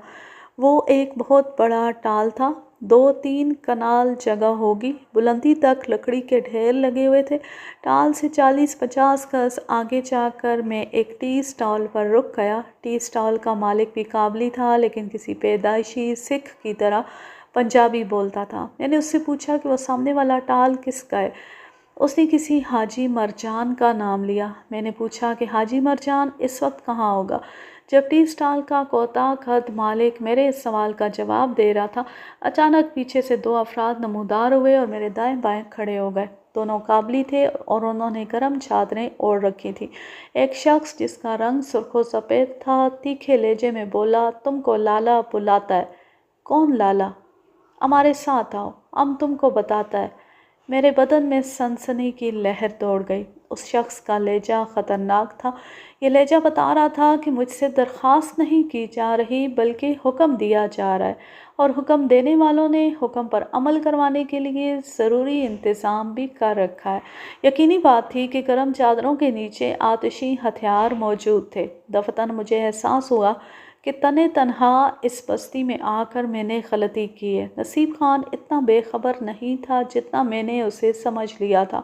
وہ ایک بہت بڑا ٹال تھا، 2-3 کنال جگہ ہوگی۔ بلندی تک لکڑی کے ڈھیر لگے ہوئے تھے۔ ٹال سے 40-50 گز آگے جا کر میں ایک ٹی اسٹال پر رک گیا۔ ٹی اسٹال کا مالک بھی قابلی تھا، لیکن کسی پیدائشی سکھ کی طرح پنجابی بولتا تھا۔ میں نے اس سے پوچھا کہ وہ سامنے والا ٹال کس کا ہے؟ اس نے کسی حاجی مرجان کا نام لیا۔ میں نے پوچھا کہ حاجی مرجان اس وقت کہاں ہوگا؟ جب ٹی اسٹال کا کوتاہ قد مالک میرے اس سوال کا جواب دے رہا تھا، اچانک پیچھے سے 2 افراد نمودار ہوئے اور میرے دائیں بائیں کھڑے ہو گئے۔ دونوں قابلی تھے اور انہوں نے گرم چادریں اوڑھ رکھی تھیں۔ ایک شخص جس کا رنگ سرخ و سفید تھا تیکھے لہجے میں بولا، تم کو لالا بلاتا ہے۔ کون لالا؟ ہمارے ساتھ آؤ، ہم تم کو بتاتا ہے۔ میرے بدن میں سنسنی کی لہر دوڑ گئی۔ اس شخص کا لہجہ خطرناک تھا۔ یہ لہجہ بتا رہا تھا کہ مجھ سے درخواست نہیں کی جا رہی بلکہ حکم دیا جا رہا ہے، اور حکم دینے والوں نے حکم پر عمل کروانے کے لیے ضروری انتظام بھی کر رکھا ہے۔ یقینی بات تھی کہ گرم چادروں کے نیچے آتشی ہتھیار موجود تھے۔ دفعتاً مجھے احساس ہوا کہ تنِ تنہا اس بستی میں آ کر میں نے غلطی کی ہے۔ نصیب خان اتنا بے خبر نہیں تھا جتنا میں نے اسے سمجھ لیا تھا،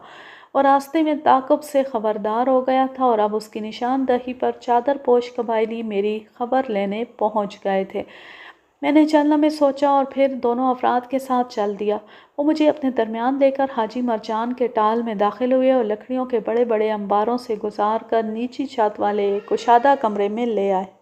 اور راستے میں تعاقب سے خبردار ہو گیا تھا، اور اب اس کی نشاندہی پر چادر پوش قبائلی میری خبر لینے پہنچ گئے تھے۔ میں نے چند لمحے سوچا اور پھر دونوں افراد کے ساتھ چل دیا۔ وہ مجھے اپنے درمیان لے کر حاجی مرجان کے ٹال میں داخل ہوئے اور لکڑیوں کے بڑے بڑے انباروں سے گزار کر نیچی چھت والے ایک کشادہ کمرے میں لے آئے۔